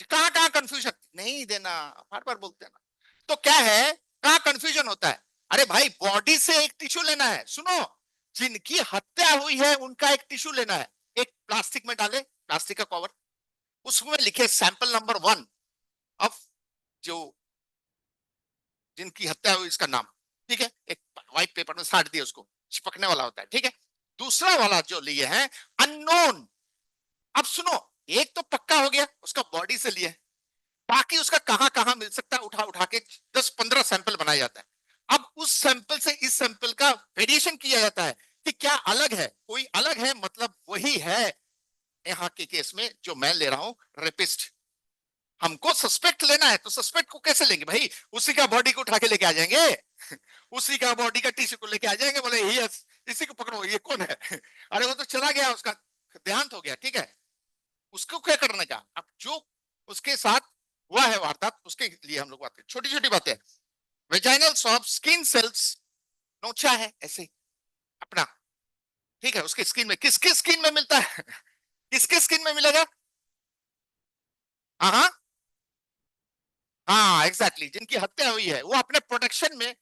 कहां कहां कंफ्यूजन नहीं देना, बार बार बोलते हैं ना। तो क्या है, कहां कंफ्यूजन होता है? अरे भाई बॉडी से एक टिश्यू लेना है, सुनो, जिनकी हत्या हुई है उनका एक टिश्यू लेना है, एक प्लास्टिक में डाले, प्लास्टिक का कवर, उसमें लिखे सैंपल नंबर 1 ऑफ जो जिनकी हत्या हुई इसका नाम, ठीक है। एक व्हाइट पेपर में साट दिया, उसको चिपकने वाला होता है, ठीक है। दूसरा वाला जो लिए हैं अननोन, अब सुनो, एक तो पक्का हो गया उसका बॉडी से लिए, बाकी उसका कहां कहां मिल सकता है, उठा उठा के 10-15 सैंपल बनाया जाता है। अब उस सैंपल से इस सैंपल का वेरिएशन किया जाता है कि क्या अलग है, कोई अलग है, मतलब वही है। यहाँ के केस में जो मैं ले रहा हूं रेपिस्ट, हमको सस्पेक्ट लेना है, तो सस्पेक्ट को कैसे लेंगे भाई? उसी का बॉडी को उठा के लेके आ जाएंगे, उसी का बॉडी का टिश्यू को लेके आ जाएंगे, बोले यस इसी को पकड़ो, ये कौन है? अरे वो तो चला गया, उसका देहांत हो गया, ठीक है। उसको क्या करने का, अब जो उसके साथ हुआ है वारदात, उसके लिए हम लोग बात करें, छोटी छोटी बातें। वेजाइनल स्वैब स्किन सेल्स नोचा है ऐसे अपना, ठीक है। उसके स्किन में, किसके स्किन में मिलता है? किसके स्किन में मिलेगा? हाँ हाँ हाँ एग्जैक्टली, जिनकी हत्या हुई है वो अपने प्रोटेक्शन में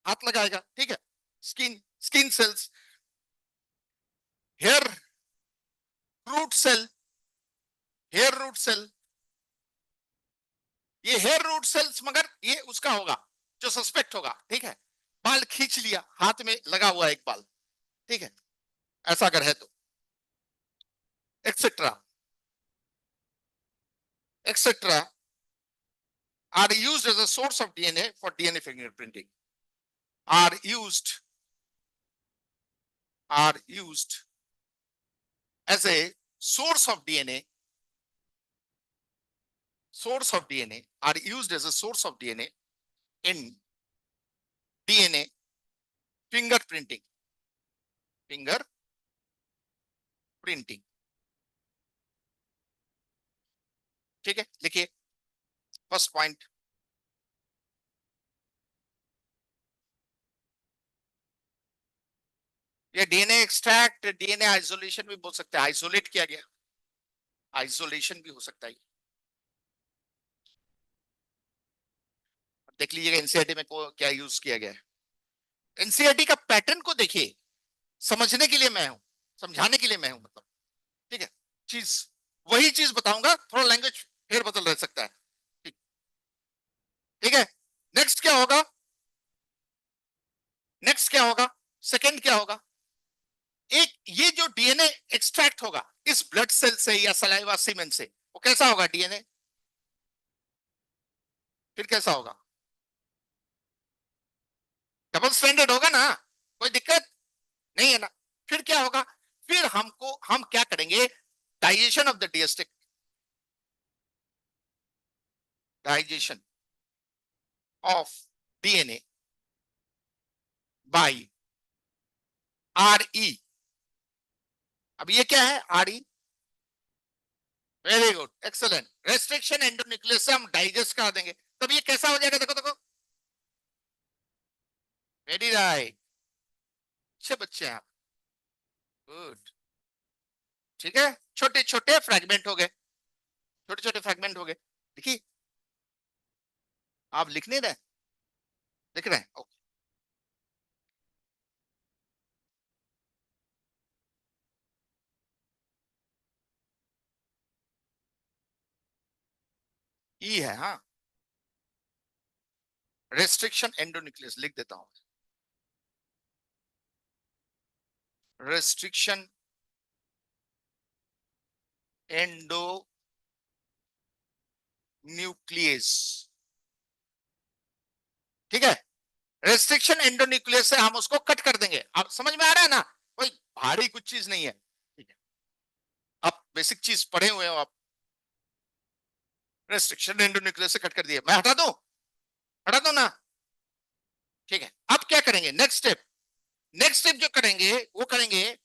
हाथ लगाएगा, ठीक है। Skin, skin cells, hair root cell, hair root cell, ये हेयर रूट सेल्स, मगर ये उसका होगा जो सस्पेक्ट होगा, ठीक है। बाल खींच लिया, हाथ में लगा हुआ एक बाल, ठीक है, ऐसा अगर है तो, etcetera etcetera are used as a source of DNA for DNA fingerprinting, are used as a source of DNA, are used as a source of DNA in DNA fingerprinting, fingerprinting, ठीक है। लिखिए फर्स्ट पॉइंट, ये DNA extract, DNA isolation भी बोल सकते हैं, isolate किया गया, आइसोलेशन भी हो सकता है। देख लीजिएगा एनसीईआरटी में को क्या यूज किया गया है, एनसीईआरटी का पैटर्न को देखिए, समझने के लिए मैं हूं, समझाने के लिए मैं हूं, मतलब, ठीक है। चीज वही चीज बताऊंगा, थोड़ा लैंग्वेज फेर बदल रह सकता है, ठीक, ठीक है। नेक्स्ट क्या होगा, नेक्स्ट क्या होगा, सेकंड क्या होगा, एक ये जो डीएनए एक्सट्रैक्ट होगा इस ब्लड सेल से या सलाइवा सीमेन से, वो कैसा होगा डीएनए, फिर कैसा होगा? डबल स्टैंडर्ड होगा ना, कोई दिक्कत नहीं है ना। फिर क्या होगा, फिर हम क्या करेंगे, डाइजेशन ऑफ द डीएसटिक, digestion of DNA by RE. अब ये क्या है RE? Very good, excellent, restriction endonuclease से हम डाइजेस्ट करा देंगे, तब ये कैसा हो जाएगा, देखो देखो, वेरी राइट, अच्छे बच्चे हैं आप, गुड, ठीक है, छोटे छोटे फ्रैगमेंट हो गए, छोटे छोटे फ्रैगमेंट हो गए। देखिए आप लिख नहीं रहे, लिख रहे हैं, ओके। ई है, हाँ, रेस्ट्रिक्शन एंडोन्यूक्लियस लिख देता हूं, रेस्ट्रिक्शन एंडोन्यूक्लियस, ठीक है। रेस्ट्रिक्शन एंडोन्यूक्लियस से हम उसको कट कर देंगे। आप समझ में आ रहा है ना, कोई भारी कुछ चीज नहीं है, ठीक है, आप बेसिक चीज पढ़े हुए हो आप। रेस्ट्रिक्शन एंडोन्यूक्लियस से कट कर दिए, मैं हटा दूं, हटा दूं ना, ठीक है। अब क्या करेंगे, नेक्स्ट स्टेप, नेक्स्ट स्टेप जो करेंगे वो करेंगे,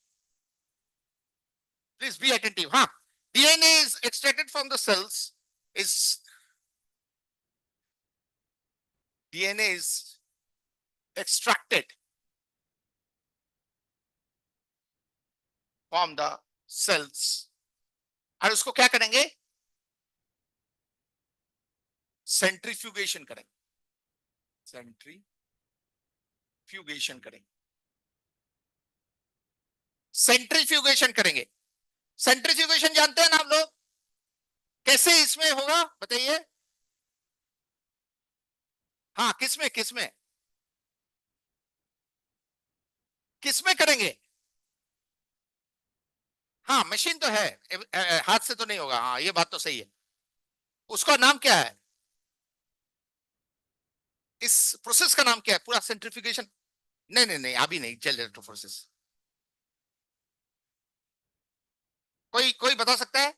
प्लीज बी अटेंटिव, हाँ। DNA is extracted from the cells, is DNA is extracted from the cells, और उसको क्या करेंगे, सेंट्रीफ्यूगेशन करेंगे, सेंट्रीफ्यूगेशन करेंगे, सेंट्रीफ्यूगेशन करेंगे। सेंट्रीफ्यूगेशन जानते हैं ना आप लोग, कैसे इसमें होगा बताइए, हाँ, किसमें किसमें किसमें करेंगे, हाँ मशीन तो है, हाथ से तो नहीं होगा, हाँ ये बात तो सही है। उसका नाम क्या है, इस प्रोसेस का नाम क्या है, पूरा सेंट्रीफ्यूगेशन, नहीं नहीं नहीं अभी नहीं, जेल इलेक्ट्रोफोरेसिस, कोई कोई बता सकता है,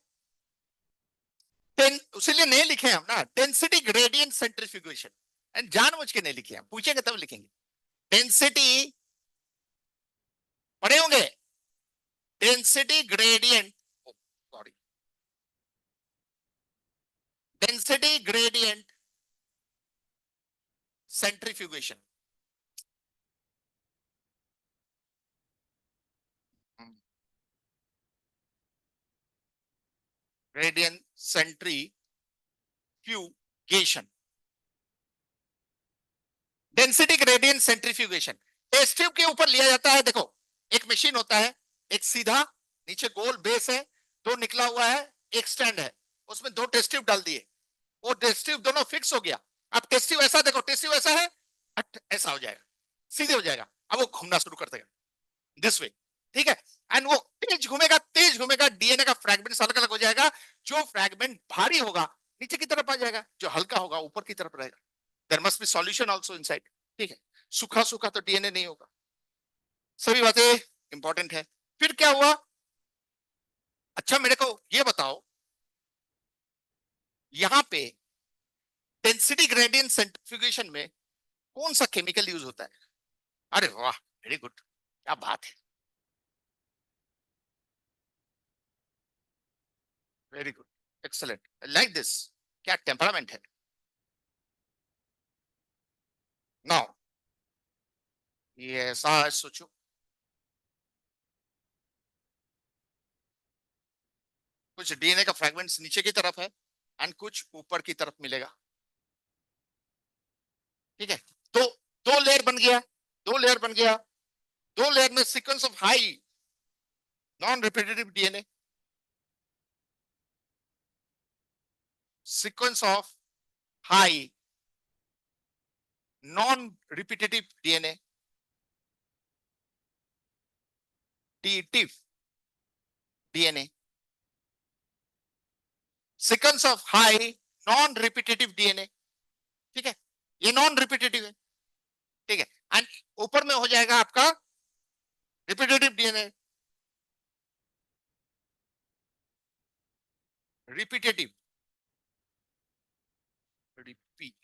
उसीलिए नहीं लिखे हम ना, डेंसिटी ग्रेडियंट सेंट्रीफ्यूगेशन, एंड जानबूझ के नहीं लिखे, हम पूछेंगे तब लिखेंगे। डेंसिटी पढ़े होंगे, density gradient, sorry, density gradient centrifugation, gradient centrifugation, density gradient centrifugation. Test tube के ऊपर लिया जाता है, देखो एक मशीन होता है, एक सीधा नीचे गोल बेस है, दो निकला हुआ है, एक स्टैंड है, उसमें दो टेस्ट ट्यूब डाल दिए, वो टेस्ट ट्यूब दोनों फिक्स हो गया। अब टेस्ट ट्यूब ऐसा देखो, टेस्ट ट्यूब ऐसा है, ऐसा हो जाएगा, सीधे हो जाएगा, अब वो घूमना शुरू कर देगा दिस वे, ठीक है। एंड वो तेज घूमेगा, तेज घूमेगा, डीएनए का फ्रैगमेंट अलग अलग हो जाएगा, जो फ्रैगमेंट भारी होगा नीचे की तरफ आ जाएगा, जो हल्का होगा ऊपर की तरफ रहेगा। There must be solution also inside, ठीक है। सूखा सूखा तो डीएनए नहीं होगा, सभी बातें इंपॉर्टेंट है। फिर क्या हुआ, अच्छा मेरे को ये बताओ, यहां पे डेंसिटी ग्रेडियंट सेंट्रीफ्यूगेशन में कौन सा केमिकल यूज होता है, अरे वाह वेरी गुड, क्या बात है, very good, excellent, like this, क्या टेम्परामेंट है। नाउ ये ऐसा है, सोचो कुछ डीएनए का फ्रैगमेंट्स नीचे की तरफ है एंड कुछ ऊपर की तरफ मिलेगा, ठीक है। तो दो लेयर बन गया, दो लेयर बन गया, दो लेयर में sequence of high non repetitive DNA, sequence of high non repetitive DNA, टीटिव DNA, sequence of high non repetitive DNA, ठीक है, ये नॉन रिपीटेटिव है, ठीक है। एंड ऊपर में हो जाएगा आपका रिपीटेटिव डीएनए, रिपीटेटिव, रिपीट,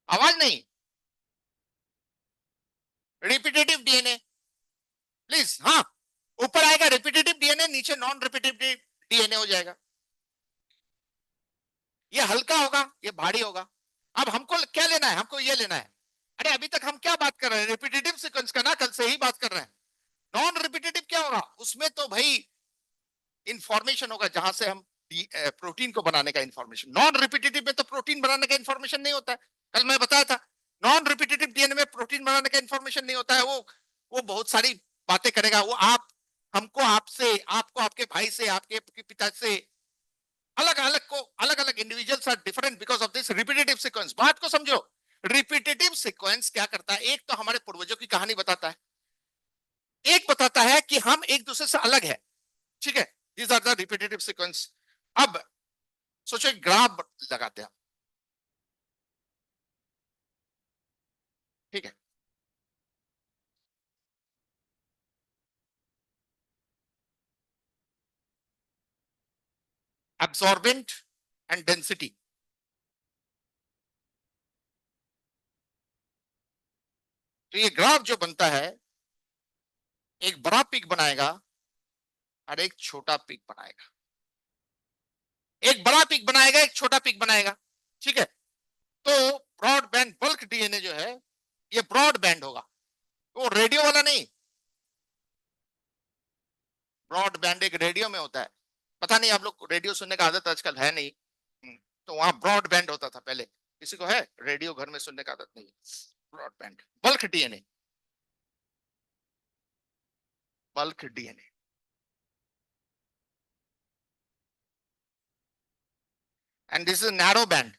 आवाज नहीं, रिपीटेटिव डीएनए, प्लीज, हाँ, ऊपर आएगा रिपीटेटिव डीएनए, नीचे नॉन रिपीटेटिव डीएनए हो जाएगा, ये हल्का होगा, ये भारी होगा। अब हमको क्या लेना है, हमको ये लेना है, अरे अभी तक हम क्या बात कर रहे हैं, रिपीटेटिव सीक्वेंस का ना, कल से ही बात कर रहे हैं। नॉन रिपीटेटिव क्या होगा, उसमें तो भाई इंफॉर्मेशन होगा जहां से हम प्रोटीन को बनाने का इंफॉर्मेशन। नॉन रिपीटेटिव में तो प्रोटीन बनाने का इंफॉर्मेशन नहीं होता है। कल मैं बताया था नॉन रिपीटेटिव डीएनए में प्रोटीन बनाने का इंफॉर्मेशन नहीं होता है। वो बहुत सारी बातें करेगा। वो आप हमको आपसे, आपको आपके भाई से, आपके पिता से अलग अलग को, अलग अलग individuals are different because of this repetitive sequence. बात को समझो, रिपीटेटिव सीक्वेंस क्या करता है? एक तो हमारे पूर्वजों की कहानी बताता है, एक बताता है कि हम एक दूसरे से अलग है। ठीक है, these are the repetitive sequence. अब सोचो एक ग्राफ लगाते हैं, ठीक है, एब्सॉर्बेंट एंड डेंसिटी। तो ये ग्राफ जो बनता है, एक बड़ा पीक बनाएगा और एक छोटा पीक बनाएगा, एक बड़ा पीक बनाएगा, एक छोटा पीक बनाएगा। ठीक है, तो ब्रॉडबैंड बल्क डीएनए जो है ये ब्रॉडबैंड होगा, वो रेडियो वाला नहीं। ब्रॉडबैंड एक रेडियो में होता है, पता नहीं आप लोग रेडियो सुनने का आदत आजकल है नहीं। तो वहां ब्रॉडबैंड होता था पहले। किसी को है रेडियो घर में सुनने का आदत नहीं? Broadband bulk DNA, bulk DNA. And this is narrow band,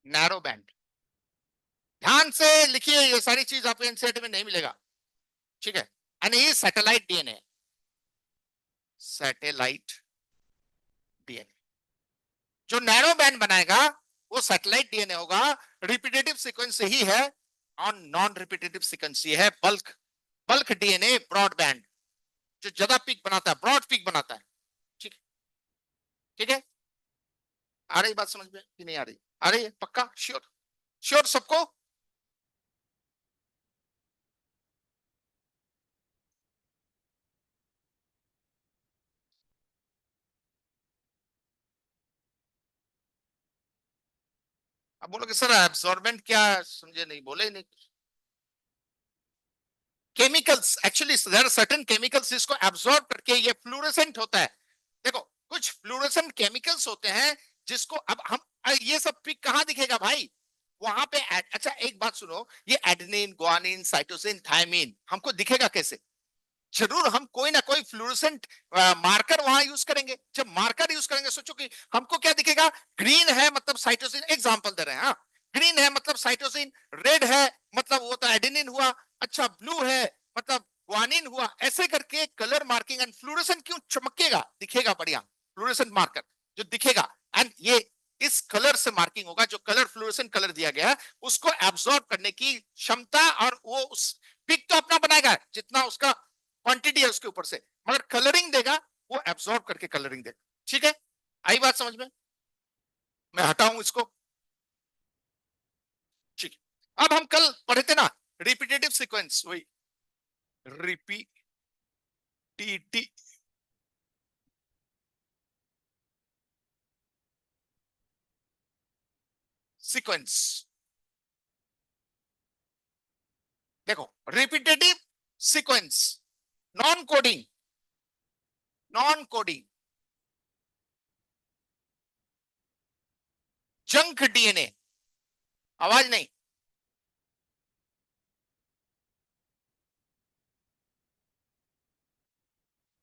narrow band. ध्यान से लिखिए, ये सारी चीज आपको एनसीईआरटी में नहीं मिलेगा। ठीक है, एंड ये सैटेलाइट डीएनए, सैटेलाइट डीएनए जो नैरो बैंड बनाएगा वो सैटेलाइट डीएनए होगा। रिपीटेटिव सीक्वेंस ही है, और नॉन रिपीटेटिव सीक्वेंस ये है बल्क, बल्क डीएनए ब्रॉडबैंड, जो ज्यादा पीक बनाता है, ब्रॉड पीक बनाता है। ठीक, ठीक है, आ रही बात समझ में कि नहीं आ रही? आ रही है पक्का? श्योर? श्योर सबको? अब बोलोगे सर एब्सॉर्बेंट क्या, समझे नहीं, बोले नहीं। Chemicals, actually there are certain chemicals जिसको एब्सॉर्ब करके ये फ्लोरोसेंट होता है। देखो कुछ फ्लोरोसेंट केमिकल्स होते हैं जिसको अब हम, ये सब पिक कहां दिखेगा भाई? वहां पे अच्छा एक बात सुनो, ये एडेनिन, ग्वानिन, साइटोसिन, थायमिन हमको दिखेगा कैसे? जरूर हम कोई ना कोई फ्लोरोसेंट मार्कर वहां यूज करेंगे। जब मार्कर यूज करेंगे सोचो कि हमको क्या दिखेगा? ग्रीन है मतलब साइटोसिन, एग्जांपल दे रहे हैं। हाँ, ग्रीन है मतलब साइटोसिन, रेड है मतलब वो तो एडेनिन हुआ, अच्छा ब्लू है मतलब ग्वानिन हुआ। ऐसे करके कलर मार्किंग, एंड फ्लोरोसेंट क्यों चमकेगा, दिखेगा बढ़िया फ्लोरोसेंट मार्कर जो दिखेगा। एंड ये इस कलर से मार्किंग होगा, जो कलर फ्लोरोसेंट कलर दिया गया है उसको एब्सॉर्ब करने की क्षमता, और वो उस पिक तो अपना बनाएगा जितना उसका क्वांटिटी है उसके ऊपर से, मगर कलरिंग देगा वो एब्सॉर्ब करके कलरिंग देगा। ठीक है, आई बात समझ में? मैं हटाऊं इसको? ठीक है, अब हम कल पढ़े थे ना रिपीटेटिव सीक्वेंस, वही रिपीटिटी सीक्वेंस। देखो repetitive sequence, non coding, non coding, junk DNA, आवाज नहीं,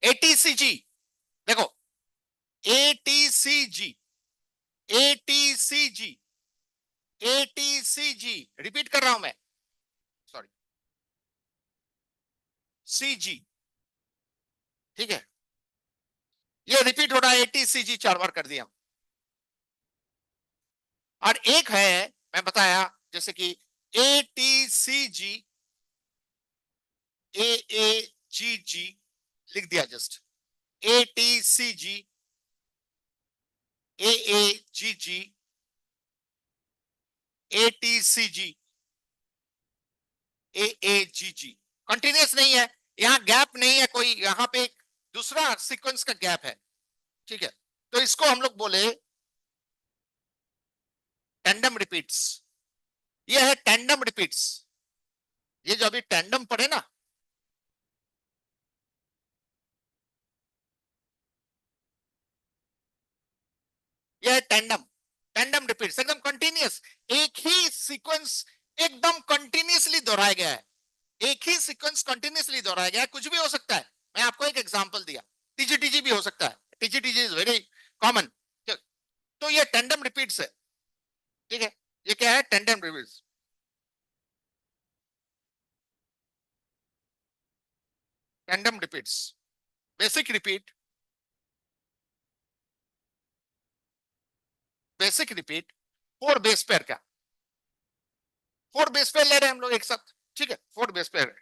एटीसीजी। देखो एटीसीजी, एटीसीजी, एटीसीजी, रिपीट कर रहा हूं मैं, सॉरी, सीजी। ठीक है, ये रिपीट हो रहा है, एटीसीजी 4 बार कर दिया। और एक है मैं बताया जैसे कि एटीसीजी, ए ए जी जी लिख दिया जस्ट, एटीसीजी, ए ए जी जी, एटीसीजी, ए ए जी जी। कंटिन्यूस नहीं है, यहां गैप नहीं है कोई, यहां पे एक दूसरा सीक्वेंस का गैप है। ठीक है, तो इसको हम लोग बोले टैंडम रिपीट्स, ये है टैंडम रिपीट्स। ये जो अभी टैंडम पढ़े ना, ये टैंडम, टैंडम रिपीट्स एकदम कंटिन्यूअस, एक ही सीक्वेंस एकदम कंटिन्यूअसली दोहराया गया है, एक ही सीक्वेंस कंटिन्यूअसली दोहराया गया है। कुछ भी हो सकता है, मैं आपको एक एग्जांपल दिया, टीजीटीजी भी हो सकता है, टीजीटीजी इज वेरी कॉमन। तो ये टैंडम रिपीट्स है, ठीक है, ये क्या है, tandem repeats, tandem repeats, basic repeat, basic repeat, 4 base pair का, 4 बेस पेयर ले रहे हैं हम लोग एक साथ, ठीक है, 4 बेस पेयर।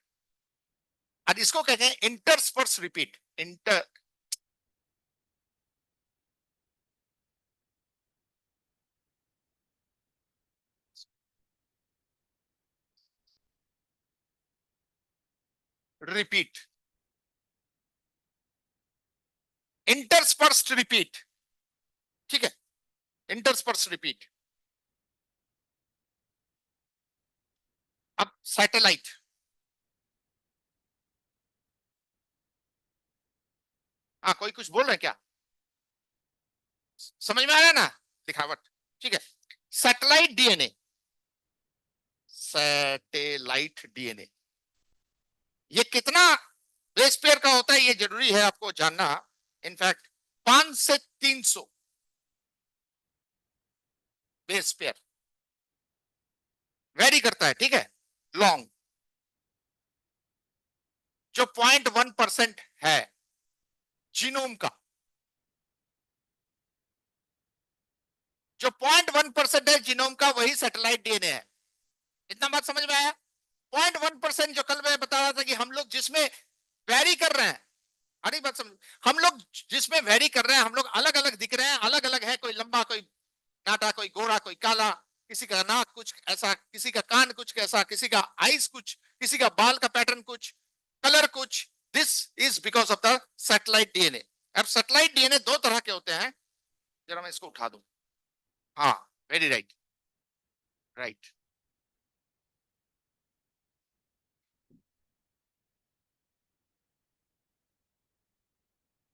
और इसको कहते हैं intersperse repeat, inter repeat, इंटरस्पर्स्ड repeat, ठीक है, इंटरस्पर्स्ड रिपीट। अब सैटेलाइट, हाँ कोई कुछ बोल रहे हैं क्या, समझ में आया ना दिखावट, ठीक है, सैटेलाइट डीएनए, सैटेलाइट डीएनए, ये कितना बेस पेयर का होता है ये जरूरी है आपको जानना। इनफैक्ट 5 से 300 बेस पेयर, वेरी करता है, ठीक है, लॉन्ग। जो 0.1% है जीनोम का, जो 0.1% है जीनोम का, वही सैटेलाइट डीएनए है। इतना बात समझ में आया। 0.1% जो कल मैं बता रहा था कि हम लोग जिसमें वेरी कर रहे हैं, हरी बात समझ, हम लोग जिसमें वेरी कर रहे हैं, हम लोग अलग अलग दिख रहे हैं, अलग अलग है, कोई लंबा, कोई नाटा, कोई गोरा, कोई काला, किसी का नाक कुछ ऐसा, किसी का कान कुछ कैसा, किसी का आईज कुछ, किसी का बाल का पैटर्न कुछ, कलर कुछ। This is because of the satellite DNA. अब सैटेलाइट डीएनए 2 तरह के होते हैं, जरा मैं इसको उठा दूं, हाँ, वेरी राइट, राइट,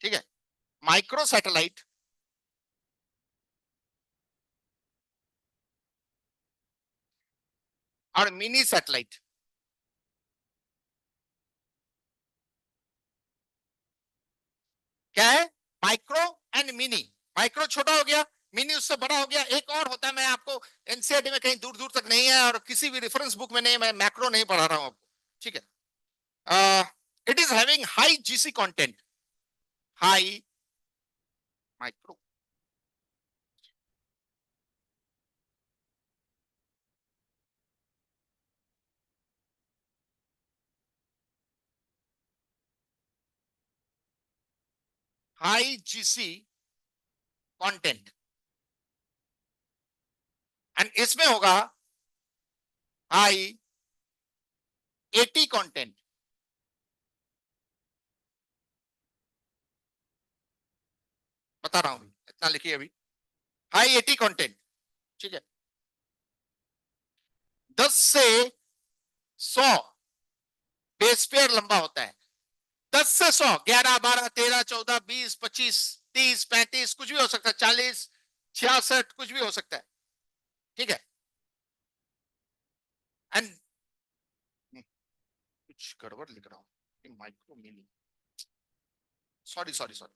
ठीक है, माइक्रो सैटेलाइट और मिनी सैटेलाइट। क्या है, माइक्रो एंड मिनी। माइक्रो छोटा हो गया, मिनी उससे बड़ा हो गया। एक और होता है, मैं आपको एनसीईआरटी में कहीं दूर दूर तक नहीं है और किसी भी रेफरेंस बुक में नहीं, मैं मैक्रो नहीं पढ़ा रहा हूं आपको, ठीक है। It is having high GC content, high micro, high GC content, and इसमें होगा हाई एटी कंटेंट। बता रहा हूं, इतना लिखिए अभी, हाई एटी कंटेंट, ठीक है। 10 से 100 बेस पेयर लंबा होता है, 10 से 100, 11, 12, 13, 14, 20, 25, 30, 35, कुछ भी हो सकता है, 40, 66, कुछ भी हो सकता है, ठीक है। एंड कुछ गड़बड़ लिख रहा हूं, micro mini, sorry sorry sorry,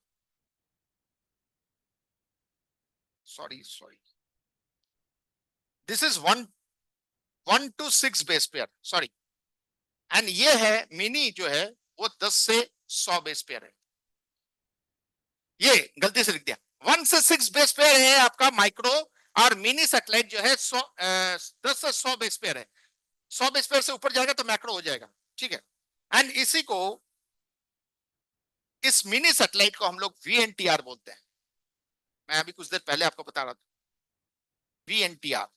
sorry sorry, this is 1 to 6 base pair, sorry. And ये है मिनी जो है, वो 10 से 100 बेस पेयर है, ये गलती से लिख दिया। 1 से 6 बेस पेयर है आपका माइक्रो, और मिनी सैटेलाइट जो है 10 से 100 बेस पेयर है। 100 बेस पेयर से ऊपर जाएगा तो मैक्रो हो जाएगा, ठीक है। एंड इसी को, इस मिनी सैटेलाइट को हम लोग वीएनटीआर बोलते हैं। मैं अभी कुछ देर पहले आपको बता रहा था, वीएनटीआर।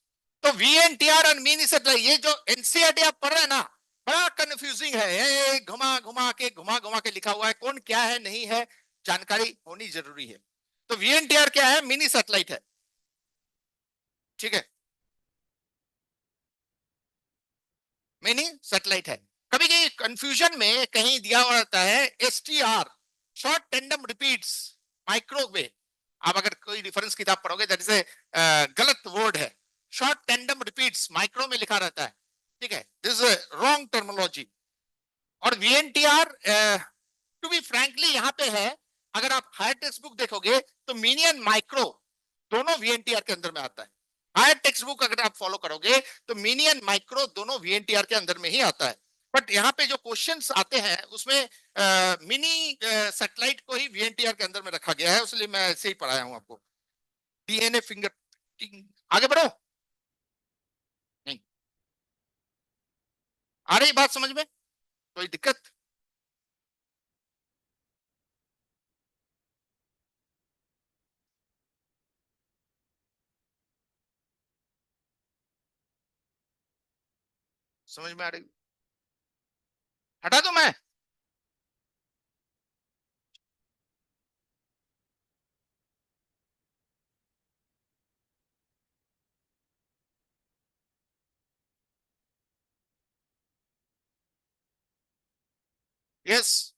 तो वीएनटीआर और मिनी सैटेलाइट, ये जो एनसीईआरटी आप पढ़ रहे हैं ना, बड़ा कंफ्यूजिंग है, ये घुमा घुमा के लिखा हुआ है, कौन क्या है नहीं है, जानकारी होनी जरूरी है। तो वीएनटीआर क्या है, मिनी सैटेलाइट है, ठीक है। मिनी सैटेलाइट है। कभी कभी कंफ्यूजन में कहीं दिया हुआ रहता है STR, short tandem repeats microwave. आप अगर कोई रिफरेंस किताब पढ़ोगे दैट इज ए गलत वर्ड है। शॉर्ट टेंडम रिपीट्स माइक्रो में लिखा रहता है, ठीक है, दिस इज रॉन्ग टर्मिनोलॉजी। और VNTR टू बी फ्रैंकली यहाँ पे है, अगर आप हायर टेक्स्ट बुक देखोगे तो मिनी एंड माइक्रो दोनों VNTR के अंदर में आता है। हायर टेक्स्ट बुक अगर आप फॉलो करोगे तो मिनी एंड माइक्रो दोनों VNTR के अंदर में ही आता है। बट यहाँ पे जो क्वेश्चंस आते हैं उसमें मिनी सैटेलाइट को ही VNTR के अंदर में रखा गया है, इसलिए मैं ऐसे ही पढ़ाया हूं आपको। DNA फिंगर, आगे बढ़ो। नहीं आ रही बात समझ में? कोई दिक्कत? समझ में आ रही? हटा दो मैं। यस,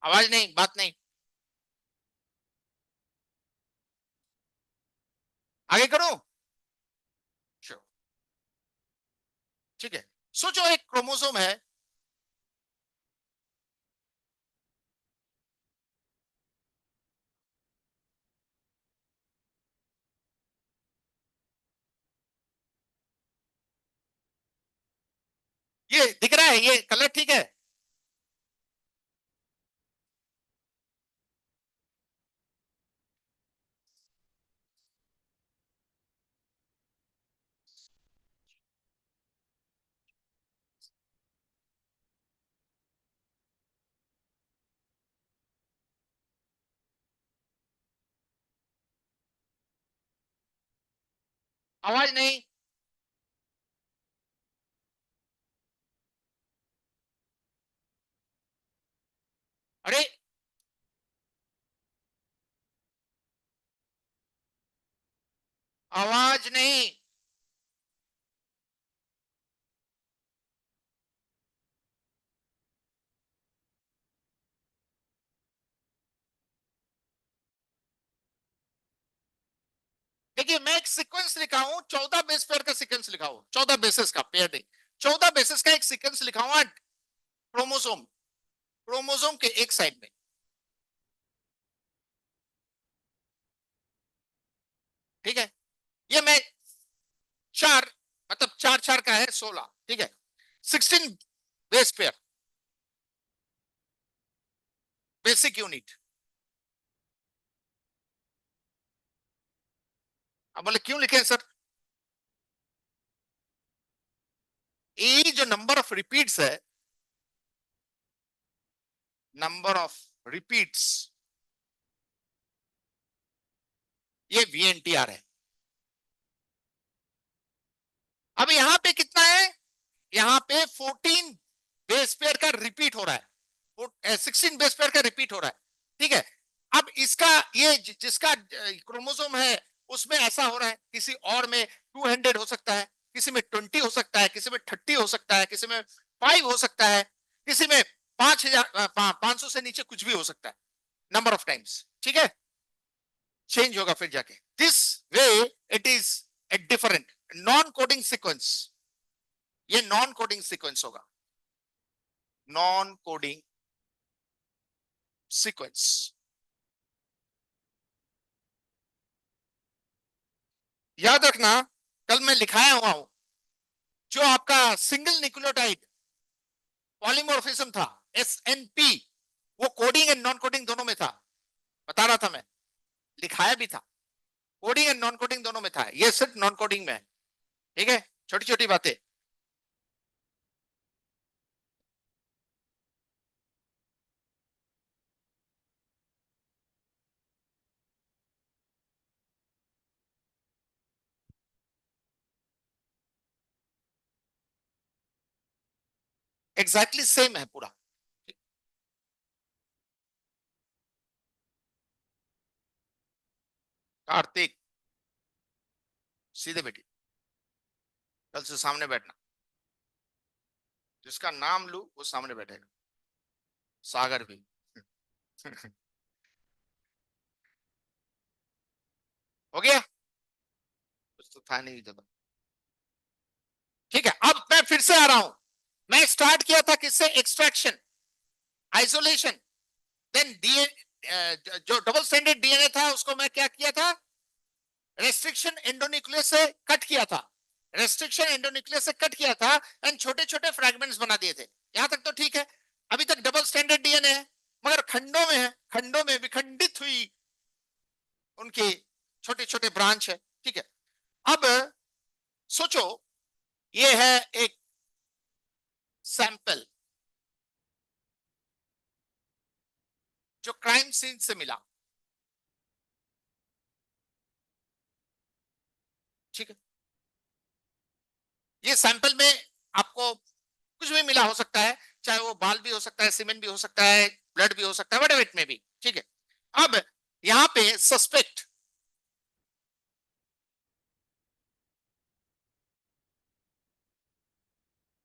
आवाज नहीं, बात नहीं। आगे करो। Sure. ठीक है, सोचो एक क्रोमोसोम है। ये दिख रहा है, ये कलर ठीक है। आवाज नहीं। अरे आवाज नहीं। देखिए मैं एक सीक्वेंस लिखा हूं, 14 बेस पेयर का सीक्वेंस लिखा हूं, 14 बेसिस का पेयर नहीं, 14 बेसिस का एक सीक्वेंस लिखा हुआ क्रोमोसोम, क्रोमोसोम के एक साइड में, ठीक है। ये मैं चार, मतलब चार चार का है 16, ठीक है, 16 बेस पेयर, बेसिक यूनिट। अब बोले क्यों लिखे हैं सर? ये जो नंबर ऑफ रिपीट्स है, नंबर ऑफ रिपीट्स, ये VNTR है। अब यहां पे कितना है? यहां पे 14 बेस पेयर का रिपीट हो रहा है, 16 बेस पेयर का रिपीट हो रहा है, ठीक है। अब इसका ये जिसका क्रोमोसोम है उसमें ऐसा हो रहा है, किसी और में 200 हो सकता है, किसी में 20 हो सकता है, किसी में 30 हो सकता है, किसी में 5 हो सकता है, किसी में 5000 500 से नीचे कुछ भी हो सकता है, नंबर ऑफ टाइम्स, ठीक है। चेंज होगा फिर जाके, this way it is a different non coding sequence. ये नॉन कोडिंग सीक्वेंस होगा, नॉन कोडिंग सीक्वेंस। याद रखना, कल मैं लिखाया हुआ हूं, जो आपका सिंगल न्यूक्लियोटाइड पॉलीमॉर्फिज्म था, SNP, वो कोडिंग एंड नॉन कोडिंग दोनों में था, बता रहा था मैं, लिखाया भी था। कोडिंग एंड नॉन कोडिंग दोनों में था, ये सिर्फ नॉन कोडिंग में है, ठीक है, छोटी छोटी बातें। एग्जैक्टली सेम है पूरा। कार्तिक, सीधे बेटी, कल से सामने बैठना। जिसका नाम लू वो सामने बैठेगा, सागर भी। हो गया, कुछ तो था नहीं ज्यादा। ठीक है, अब मैं फिर से आ रहा हूं। मैं स्टार्ट किया था किससे? एक्सट्रैक्शन, आइसोलेशन, देन डीएनए, जो डबल स्टैंडर्ड डीएनए था उसको मैं क्या किया था? रेस्ट्रिक्शन एंडोन्यूक्लियस से कट किया था, रेस्ट्रिक्शन एंडोन्यूक्लियस से कट किया था एंड छोटे छोटे फ्रैगमेंट्स बना दिए थे। यहां तक तो ठीक है, अभी तक डबल स्टैंडर्ड डीएनए है, मगर खंडों में है, खंडों में विखंडित हुई उनकी छोटे छोटे ब्रांच है। ठीक है, अब सोचो ये है एक सैंपल जो क्राइम सीन से मिला। ठीक है, ये सैंपल में आपको कुछ भी मिला हो सकता है, चाहे वो बाल भी हो सकता है, सीमेंट भी हो सकता है, ब्लड भी हो सकता है, व्हाटएवर इट में भी। ठीक है, अब यहां पे सस्पेक्ट,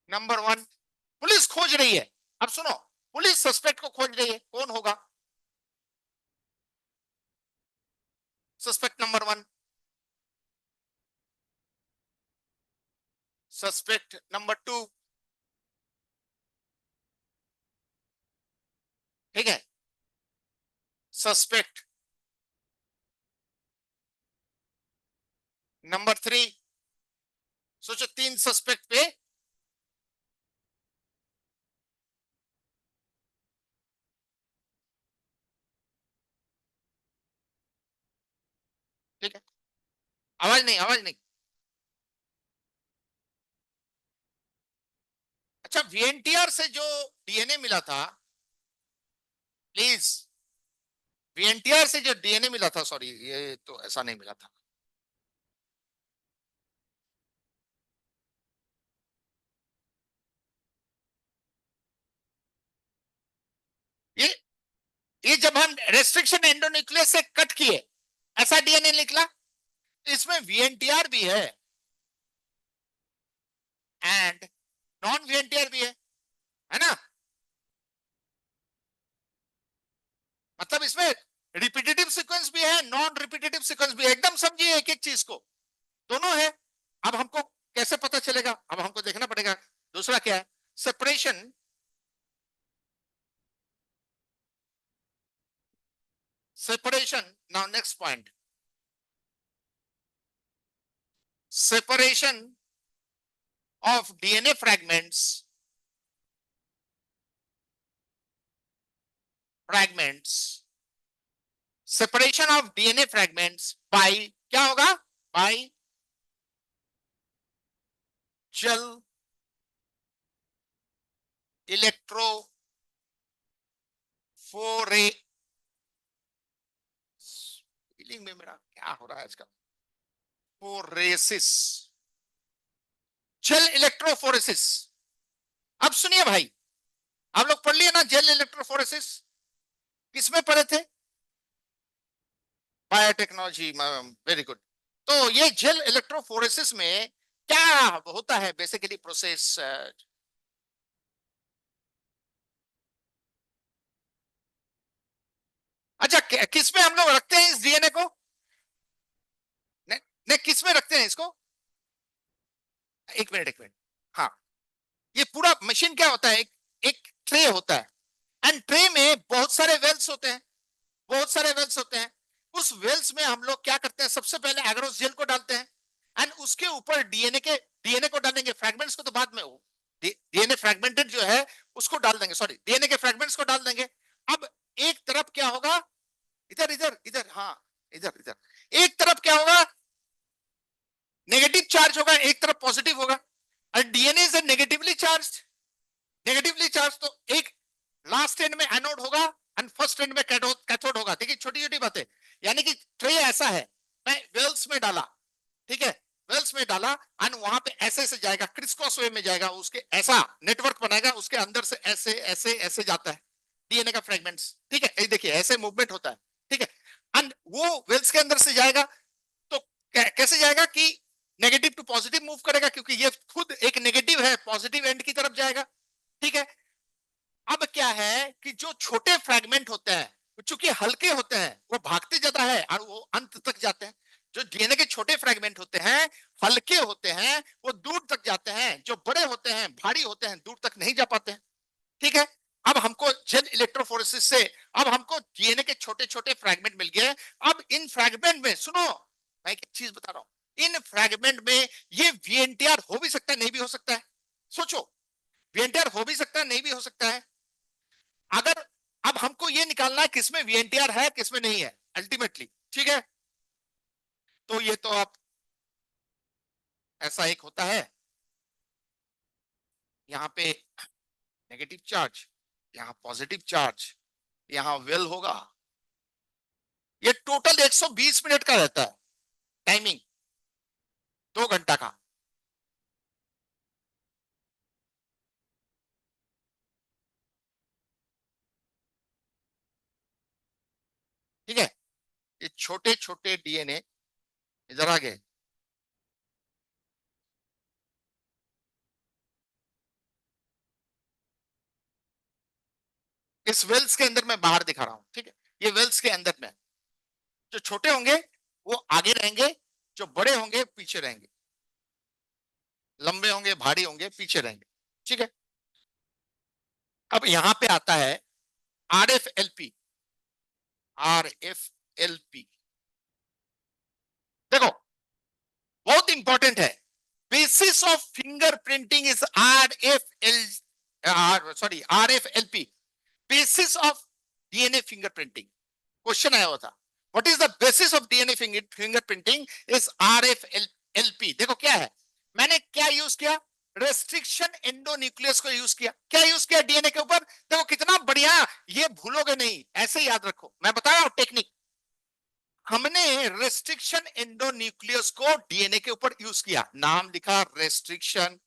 नंबर वन, पुलिस खोज रही है। अब सुनो, पुलिस सस्पेक्ट को खोज रही है, कौन होगा suspect number one? Suspect number two, ठीक है, सस्पेक्ट नंबर थ्री। सोचो तीन सस्पेक्ट पे, ठीक है, आवाज नहीं, आवाज नहीं। अच्छा, वीएनटीआर से जो डीएनए मिला था, प्लीज, वीएनटीआर से जो डीएनए मिला था, सॉरी ये तो ऐसा नहीं मिला था। ये ये जब हम रेस्ट्रिक्शन एंडोन्यूक्लियस से कट किए, ऐसा डीएनए निकला, इसमें वीएनटीआर भी एंड नॉन वीएनटीआर भी है ना? मतलब इसमें रिपीटेटिव सीक्वेंस भी है, नॉन रिपीटेटिव सीक्वेंस भी है, एकदम समझिए एक एक चीज को, दोनों है। अब हमको कैसे पता चलेगा? अब हमको देखना पड़ेगा। दूसरा क्या है? Separation, separation, now next point, separation of DNA fragments, separation of DNA fragments by क्या होगा? by gel electrophore, फीलिंग में मेरा क्या हो रहा है आजकल, फोरेसिस, जेल इलेक्ट्रोफोरेसिस। अब सुनिए भाई, आप लोग पढ़ लिए ना जेल इलेक्ट्रोफोरेसिस? किसमें पढ़े थे? Biotechnology, very good. तो ये जेल इलेक्ट्रोफोरेसिस में क्या होता है बेसिकली प्रोसेस? अच्छा, किस में हम लोग रखते हैं इस डीएनए को? ने, ने किस में रखते हैं इसको? एक मिनट, एक मिनट। हाँ, ये पूरा मशीन क्या होता है? एक ट्रे होता है एंड ट्रे में बहुत सारे वेल्स होते हैं, बहुत सारे वेल्स होते हैं। उस वेल्स में हम लोग क्या करते हैं? सबसे पहले एग्रोस जेल को डालते हैं एंड उसके ऊपर डीएनए को डालेंगे, फ्रैगमेंट्स को तो बाद में, हो डीएनए फ्रैगमेंटेड जो है उसको डाल देंगे, सॉरी डीएनए के फ्रैगमेंट्स को डाल देंगे। अब एक तरफ क्या होगा? इधर इधर इधर, हाँ इधर इधर, एक तरफ क्या होगा? नेगेटिव चार्ज होगा, एक तरफ पॉजिटिव होगा। और DNA is negatively charge, negatively charge, तो एक लास्ट एंड में एनोड होगा एंड फर्स्ट एंड में कैथोड होगा। ठीक है, छोटी छोटी बातें। यानी कि ट्रे ऐसा है, मैं वेल्स में डाला, ठीक है, वेल्स में डाला एंड वहां पे ऐसे से जाएगा, क्रिसक्रॉस वे में जाएगा, उसके ऐसा नेटवर्क बनाएगा, उसके अंदर से ऐसे ऐसे ऐसे जाता है डीएनए का फ्रेगमेंट्स। ठीक है, ये देखिए ऐसे मूवमेंट होता है। ठीक है, एंड वो वेल्स के अंदर से जाएगा, तो कैसे जाएगा कि नेगेटिव टू पॉजिटिव मूव करेगा, क्योंकि ये खुद एक नेगेटिव है, पॉजिटिव एंड की तरफ जाएगा। ठीक है। अब क्या है कि जो छोटे फ्रैगमेंट होते हैं चूंकि हल्के होते हैं वो भागते ज्यादा है और वो अंत तक जाते हैं। जो डीएनए के छोटे फ्रैगमेंट होते हैं हल्के होते हैं वो दूर तक जाते हैं, जो बड़े होते हैं भारी होते हैं दूर तक नहीं जा पाते हैं। ठीक है। अब हमको जेल इलेक्ट्रोफोरेसिस से अब हमको डीएनए के छोटे छोटे फ्रैगमेंट मिल गए। अब इन फ्रैगमेंट में सुनो, मैं एक चीज बता रहा हूं, इन फ्रैगमेंट में ये वीएनटीआर हो भी सकता है नहीं भी हो सकता है। सोचो, वीएनटीआर हो भी सकता है नहीं भी हो सकता है। अगर अब हमको ये निकालना है किसमें वीएनटीआर है किसमें नहीं है अल्टीमेटली, ठीक है। तो ये तो आप ऐसा एक होता है यहां पे नेगेटिव चार्ज, यहां पॉजिटिव चार्ज, यहां वेल होगा। ये टोटल 120 मिनट का रहता है टाइमिंग, 2 घंटा का। ठीक है। ये छोटे छोटे डीएनए इधर आ गए। इस वेल्स के अंदर मैं बाहर दिखा रहा हूं, ठीक है। ये वेल्स के अंदर में जो छोटे होंगे वो आगे रहेंगे, जो बड़े होंगे पीछे रहेंगे, लंबे होंगे भारी होंगे पीछे रहेंगे। ठीक है। अब यहां पे आता है RFLP। RFLP देखो बहुत इंपॉर्टेंट है। Basis of fingerprinting is RFLP, basis of DNA fingerprinting. Question आया हुआ था what is the basis of DNA fingerprinting is RFLP। देखो क्या है, मैंने क्या यूज किया, रेस्ट्रिक्शन एंडोन्यूक्लियस को यूज किया। क्या यूज किया डीएनए के ऊपर, देखो कितना बढ़िया, ये भूलोगे नहीं, ऐसे याद रखो, मैं बता रहा हूं टेक्निक। हमने रेस्ट्रिक्शन एंडोन्यूक्लियस को डीएनए के ऊपर यूज किया, नाम लिखा रेस्ट्रिक्शन,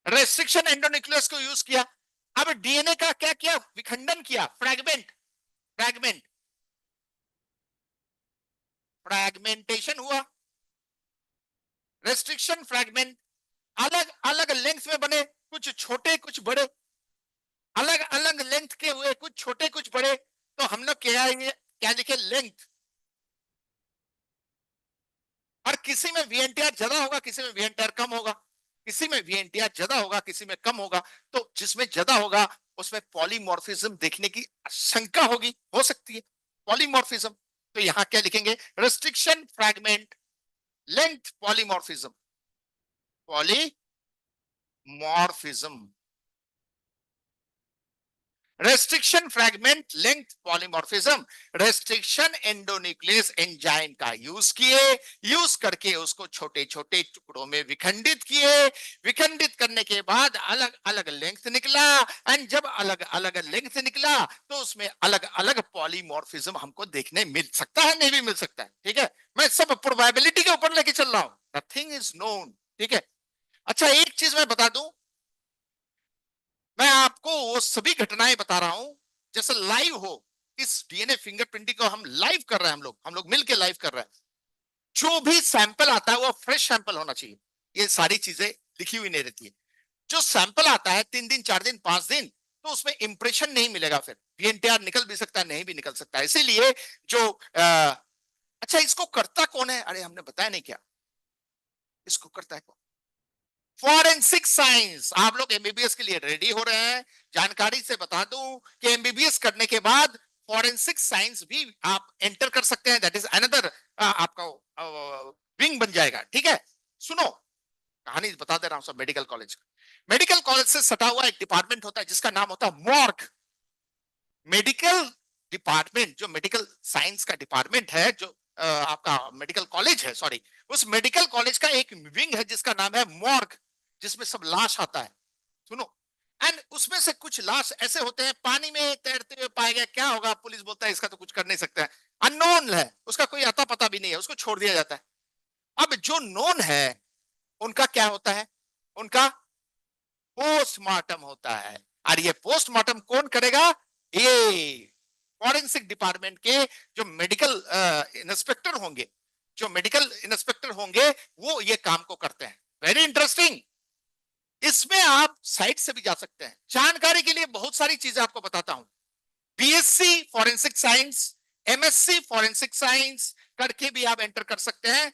रेस्ट्रिक्शन एंडोन्यूक्लियस को यूज किया। अब डीएनए का क्या किया, विखंडन किया, फ्रैगमेंट, फ्रैगमेंट, फ्रैगमेंटेशन हुआ। रेस्ट्रिक्शन फ्रैगमेंट अलग अलग लेंथ में बने, कुछ छोटे कुछ बड़े, अलग अलग लेंथ के हुए, कुछ छोटे कुछ बड़े। तो हम लोग क्या लिखे, लेंथ। और किसी में वीएनटीआर ज्यादा होगा किसी में वीएनटीआर कम होगा, किसी में वीएनटीआर ज्यादा होगा किसी में कम होगा। तो जिसमें ज्यादा होगा उसमें पॉलीमॉर्फिज्म देखने की आशंका होगी, हो सकती है पॉलीमॉर्फिज्म। तो यहां क्या लिखेंगे, restriction fragment length polymorphism, polymorphism, restriction fragment length polymorphism, restriction endonuclease enzyme का यूज किए, यूज करके उसको छोटे छोटे टुकड़ों में विखंडित किए, विखंडित करने के बाद अलग अलग लेंथ निकला। एंड जब अलग अलग लेंथ निकला तो उसमें अलग अलग पॉलीमॉर्फिज्म हमको देखने मिल सकता है नहीं भी मिल सकता है। ठीक है, मैं सब प्रोबेबिलिटी के ऊपर लेके चल रहा हूं, नथिंग इज नोन। ठीक है। अच्छा एक चीज मैं बता दूं, मैं आपको वो सभी घटनाएं बता रहा हूं जैसे लाइव हो। इस डीएनए फिंगरप्रिंटिंग को हम लाइव कर रहे हैं, हम लोग मिलकर लाइव कर रहे हैं। जो भी सैंपल आता है वो फ्रेश सैंपल होना चाहिए, ये सारी चीजें लिखी हुई नहीं रहती है। जो सैंपल आता है 3 दिन 4 दिन 5 दिन, तो उसमें इंप्रेशन नहीं मिलेगा, फिर वीएनटीआर निकल भी सकता है नहीं भी निकल सकता है। इसीलिए जो अच्छा इसको करता कौन है, अरे हमने बताया नहीं क्या, इसको करता है कौन, फॉरेंसिक साइंस। आप लोग एमबीबीएस के लिए रेडी हो रहे हैं, जानकारी से बता दूं कि एमबीबीएस करने के बाद फॉरेंसिक साइंस भी आप एंटर कर सकते हैं, दैट इज अनदर आपका विंग बन जाएगा। ठीक है, सुनो कहानी बता दे रहा हूं सब मेडिकल कॉलेज का। मेडिकल कॉलेज से सटा हुआ एक डिपार्टमेंट होता है जिसका नाम होता है मॉर्ग। मेडिकल डिपार्टमेंट, जो मेडिकल साइंस का डिपार्टमेंट है, जो आपका मेडिकल कॉलेज है, सॉरी, उस मेडिकल कॉलेज का एक विंग है जिसका नाम है मॉर्ग, जिसमें सब लाश आता है। सुनो, एंड उसमें से कुछ लाश ऐसे होते हैं पानी में तैरते हुए पाए गए, क्या होगा, पुलिस बोलता है इसका तो कुछ कर नहीं सकता है, अननोन है, उसका कोई आता पता भी नहीं है, उसको छोड़ दिया जाता है। अब जो नोन है उनका क्या होता है, उनका पोस्टमार्टम होता है। और ये पोस्टमार्टम कौन करेगा, ये फॉरेंसिक डिपार्टमेंट के जो मेडिकल इंस्पेक्टर होंगे, जो मेडिकल इंस्पेक्टर होंगे वो ये काम को करते हैं। Very interesting. इसमें आप साइट से भी जा सकते हैं। जानकारी के लिए बहुत सारी चीजें आपको बताता हूं। BSc forensic science, MSc forensic science करके भी आप एंटर कर सकते हैं।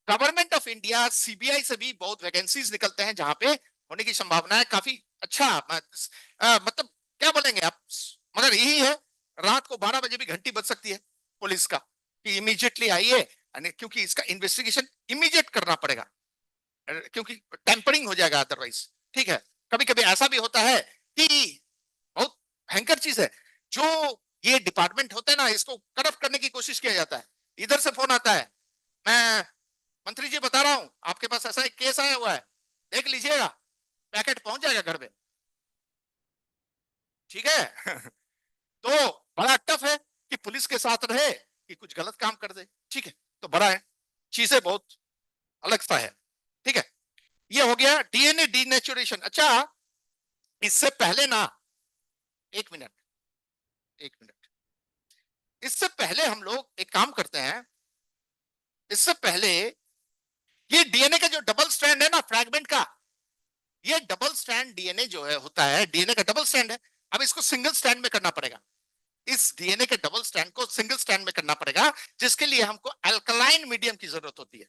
गवर्नमेंट ऑफ इंडिया सीबीआई से भी बहुत वैकेंसीज निकलते हैं जहां पे होने की संभावना है काफी। अच्छा मतलब क्या बोलेंगे आप, मगर यही है, रात को 12 बजे भी घंटी बज सकती है पुलिस का कि इमीडिएटली आइए, क्योंकि इसका इन्वेस्टिगेशन इमीडिएट करना पड़ेगा, क्योंकि टेम्परिंग हो जाएगा अदरवाइज। ठीक है, कभी कभी ऐसा भी होता है कि बहुत भयंकर चीज है, जो ये डिपार्टमेंट होते हैं ना, इसको करप्ट करने की कोशिश किया जाता है। इधर से फोन आता है, मैं मंत्री जी बता रहा हूं आपके पास ऐसा एक केस आया हुआ है, देख लीजिएगा, पैकेट पहुंच जाएगा घर पे। ठीक है तो बड़ा टफ है कि पुलिस के साथ रहे कि कुछ गलत काम कर दे। ठीक है, तो बड़ा है, चीजें बहुत अलग सा है। ठीक है, ये हो गया डीएनए डीनेचुरेशन। अच्छा, इससे पहले ना, एक मिनट, एक मिनट, इससे पहले हम लोग एक काम करते हैं। इससे पहले ये डीएनए का जो डबल स्ट्रैंड है ना, फ्रैगमेंट का, ये डबल स्ट्रैंड डीएनए जो है होता है, डीएनए का डबल स्ट्रैंड है। अब इसको सिंगल स्ट्रैंड में करना पड़ेगा। इस डीएनए के डबल स्ट्रैंड को सिंगल स्ट्रैंड में करना पड़ेगा, जिसके लिए हमको अल्कलाइन मीडियम की जरूरत होती है।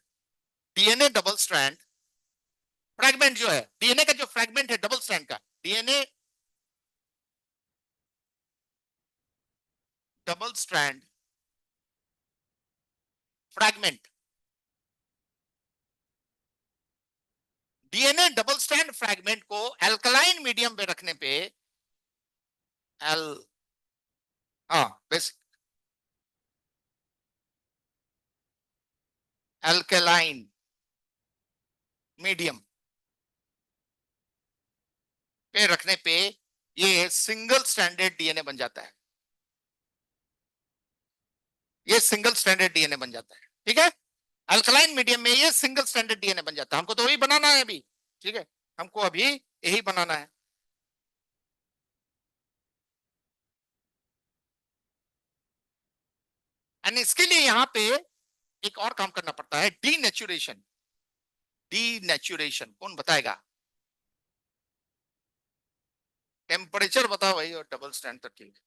डीएनए डबल स्ट्रैंड फ्रैगमेंट जो है, डीएनए का जो फ्रैगमेंट है डबल स्ट्रैंड का, DNA double strand fragment, DNA double strand fragment को अल्कलाइन मीडियम पे रखने पे, एल हाँ बेसिक अल्कलाइन मीडियम पे रखने पे ये सिंगल स्ट्रैंडेड डीएनए बन जाता है। ये सिंगल स्ट्रैंडेड डीएनए बन जाता है। ठीक है, अल्कलाइन मीडियम में ये सिंगल स्ट्रैंडेड डीएनए बन जाता है। हमको तो वही बनाना है अभी। ठीक है, हमको अभी यही बनाना है। एंड इसके लिए यहां पे एक और काम करना पड़ता है, डीनेचुरेशन। डीनेचुरेशन कौन बताएगा? टेम्परेचर बताओ भाई, और डबल स्टैंड तक ठीक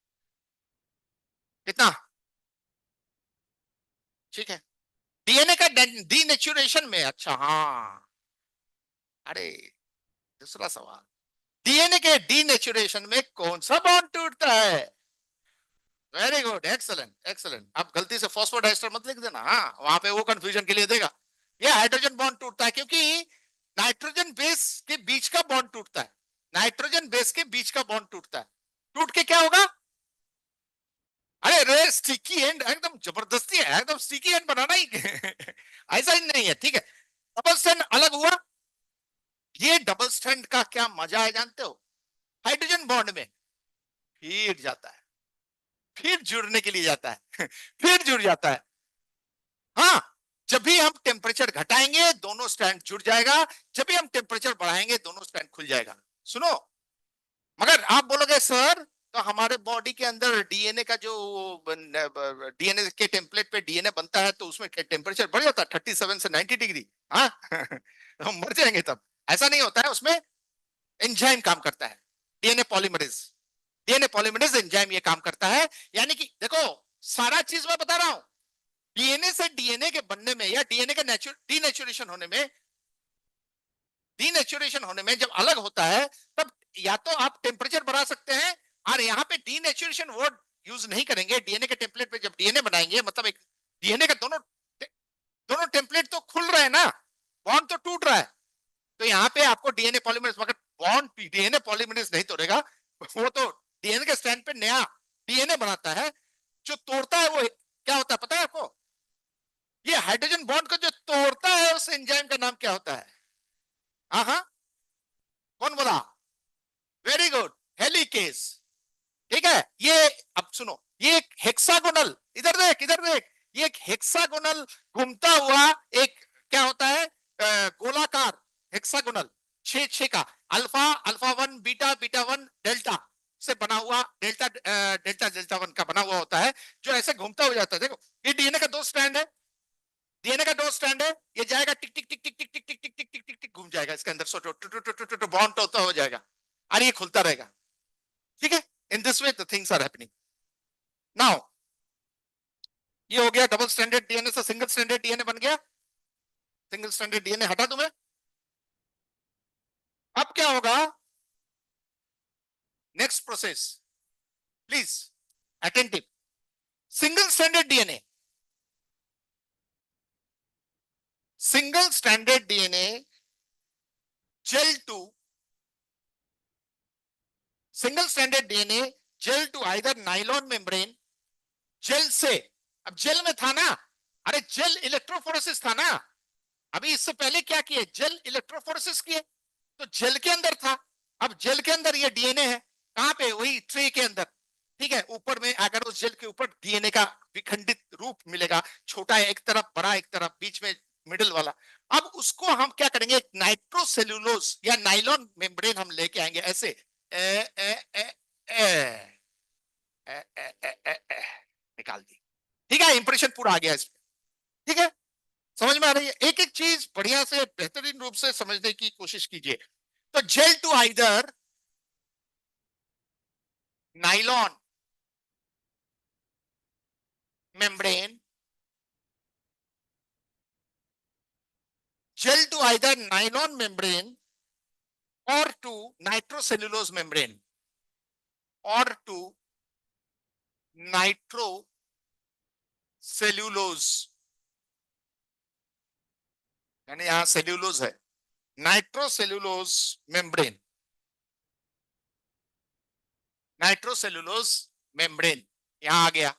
कितना? ठीक है, डीएनए का डीनेचुरेशन में, अच्छा हाँ, अरे दूसरा सवाल, डीएनए के डीनेचुरेशन में कौन सा बॉन्ड टूटता है? Very good, excellent excellent. आप गलती से फॉस्फोडाइस्टर मत लिख देना, हाँ वहां पे वो कंफ्यूजन के लिए देगा। ये हाइड्रोजन बॉन्ड टूटता है क्योंकि नाइट्रोजन बेस के बीच का बॉन्ड टूटता है। नाइट्रोजन बेस के बीच का बॉन्ड टूटता है। टूट के क्या होगा? अरे रे, स्टिकी एंड एकदम जबरदस्ती है, एकदम स्टिकी एंड बनाना ही ऐसा ही नहीं है। ठीक है, डबल स्टैंड अलग हुआ। ये डबल स्टैंड का क्या मजा है जानते हो? हाइड्रोजन बॉन्ड में फिर जाता है, फिर जुड़ने के लिए जाता है फिर जुड़ जाता है। हाँ, जब भी हम टेम्परेचर घटाएंगे दोनों स्टैंड जुड़ जाएगा, जब भी हम टेम्परेचर बढ़ाएंगे दोनों स्टैंड खुल जाएगा। सुनो, मगर आप बोलोगे सर, तो हमारे बॉडी के अंदर डीएनए का जो डीएनए के टेम्पलेट पे डीएनए बनता है, तो उसमें टेम्परेचर बढ़ जाता है 37 से 90 डिग्री। हाँ तो हम मर जाएंगे तब। ऐसा नहीं होता है, उसमें एंजाइम काम करता है, DNA polymerase. DNA polymerase enzyme ये काम करता है। यानी कि देखो, सारा चीज मैं बता रहा हूं, डीएनए से डीएनए के बनने में या डीएनए के डीनेचुरेशन होने में, डीनेचुरेशन होने में जब अलग होता है, तब या तो आप टेम्परेचर बढ़ा सकते हैं, और यहां पे डीनेचुरेशन वर्ड यूज नहीं करेंगे। डीएनए के टेम्पलेट पे जब डीएनए बनाएंगे, मतलब एक डीएनए का दोनों दोनों टेम्पलेट तो खुल रहे हैं ना, बॉन्ड तो टूट रहा है, तो यहाँ पे आपको डीएनए पॉलीमरेज, मगर बॉन्ड डीएनए पॉलीमरेज नहीं तोड़ेगा, वो तो डीएनए के स्टैंड पे नया डीएनए बनाता है। जो तोड़ता है वो क्या होता है पता है आपको? ये हाइड्रोजन बॉन्ड को जो तोड़ता है उस एंजाइम का नाम क्या होता है? हाँ हाँ, कौन बोला? Very good, helicase. ठीक है, ये अब सुनो, ये एक हेक्सागोनल, इधर देख इधर देख, ये एक हेक्सागोनल घूमता हुआ एक क्या होता है, गोलाकार हेक्सागोनल, छह छह का, alpha alpha one beta beta one delta से बना हुआ, डेल्टा डेल्टा डेल्टा वन का बना हुआ होता है, जो ऐसे घूमता हो जाता है। देखो, ये डीएनए का दो स्ट्रैंड है, डीएनए का दो स्ट्रैंड है, ये जाएगा टिक टिक टिक टिक टिक टिक टिक टिक टिक टिक टिक घूम जाएगा। इसके अंदर, सो बॉन्ड होता हो जाएगा और ये खुलता रहेगा, ठीक है। In this way the things are happening. Now ये हो गया डबल स्टैंडर्ड डीएनए से सिंगल स्टैंडर्ड डीएनए बन गया। सिंगल स्टैंडर्ड डीएनए हटा दूं मैं। अब क्या होगा, next process, please attentive. Single standard DNA, single standard DNA gel to, single standard DNA gel to either nylon membrane, gel से, अब जेल में था ना, अरे जेल इलेक्ट्रोफोरेसिस था ना, अभी इससे पहले क्या किए, जेल इलेक्ट्रोफोरेसिस किए, तो जेल के अंदर था। अब जेल के अंदर ये डीएनए है, कहां पे, वही ट्रे के अंदर, ठीक है। ऊपर में अगर उस जेल के ऊपर डीएनए का विखंडित रूप मिलेगा, छोटा है एक तरफ, बड़ा एक तरफ, बीच में मिडिल वाला। अब उसको हम क्या करेंगे, नाइट्रोसेल्यूलोज या नाइलॉन मेम्ब्रेन हम लेके आएंगे ऐसे, ए, ए, ए, ए, ए, ए, ए, ए, ए, निकाल दी, ठीक है। इंप्रेशन पूरा आ गया इसमें, ठीक है। समझ में आ रही है, एक एक चीज बढ़िया से बेहतरीन रूप से समझने की कोशिश कीजिए। तो gel to either nylon membrane, gel to either nylon membrane और टू नाइट्रोसेल्यूलोज मेम्ब्रेन और टू नाइट्रोसेल्यूलोज, यानी यहां सेल्यूलोज है, नाइट्रोसेल्यूलोज मेम्ब्रेन, नाइट्रोसेल्यूलोज मेम्ब्रेन यहां आ गया।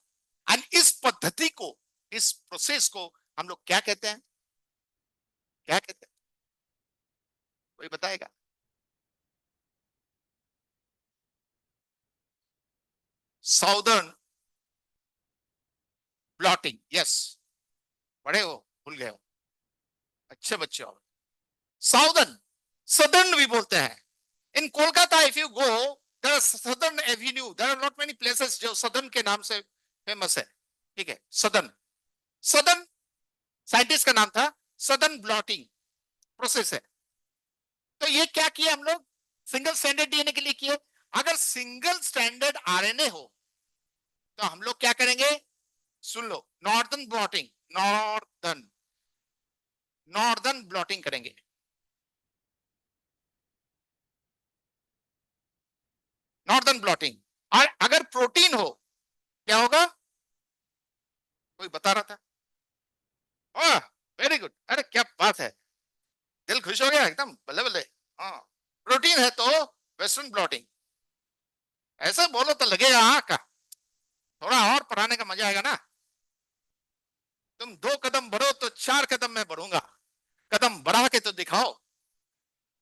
और इस पद्धति को, इस प्रोसेस को हम लोग क्या कहते हैं, क्या कहते हैं, कोई बताएगा। साउदर्न ब्लॉटिंग, यस, बड़े हो, भूल गए हो, अच्छे बच्चे हो। साउदर्न, सदर्न भी बोलते हैं। In Kolkata if you go, there Southern Avenue, there are not many places जो सदर्न के नाम से फेमस है, ठीक है। सदर्न, सदर्न साइंटिस्ट का नाम था, सदर्न ब्लॉटिंग प्रोसेस है। तो ये क्या किया हम लोग, सिंगल स्टैंडर्ड डीएनए के लिए किए। अगर सिंगल स्टैंडर्ड आरएनए हो तो हम लोग क्या करेंगे, सुन लो, northern blotting, northern, northern blotting करेंगे, नॉर्दर्न ब्लॉटिंग। और अगर प्रोटीन हो क्या होगा, कोई बता रहा था, वाह, वेरी गुड, अरे क्या बात है, दिल खुश हो गया एकदम, बल्ले बल्ले। हाँ, प्रोटीन है तो वेस्टर्न ब्लॉटिंग, ऐसे बोलो तो लगेगा हाँ का, थोड़ा और पढ़ाने का मजा आएगा ना। तुम 2 कदम बढ़ो तो 4 कदम मैं बढ़ूंगा, कदम बढ़ा के तो दिखाओ,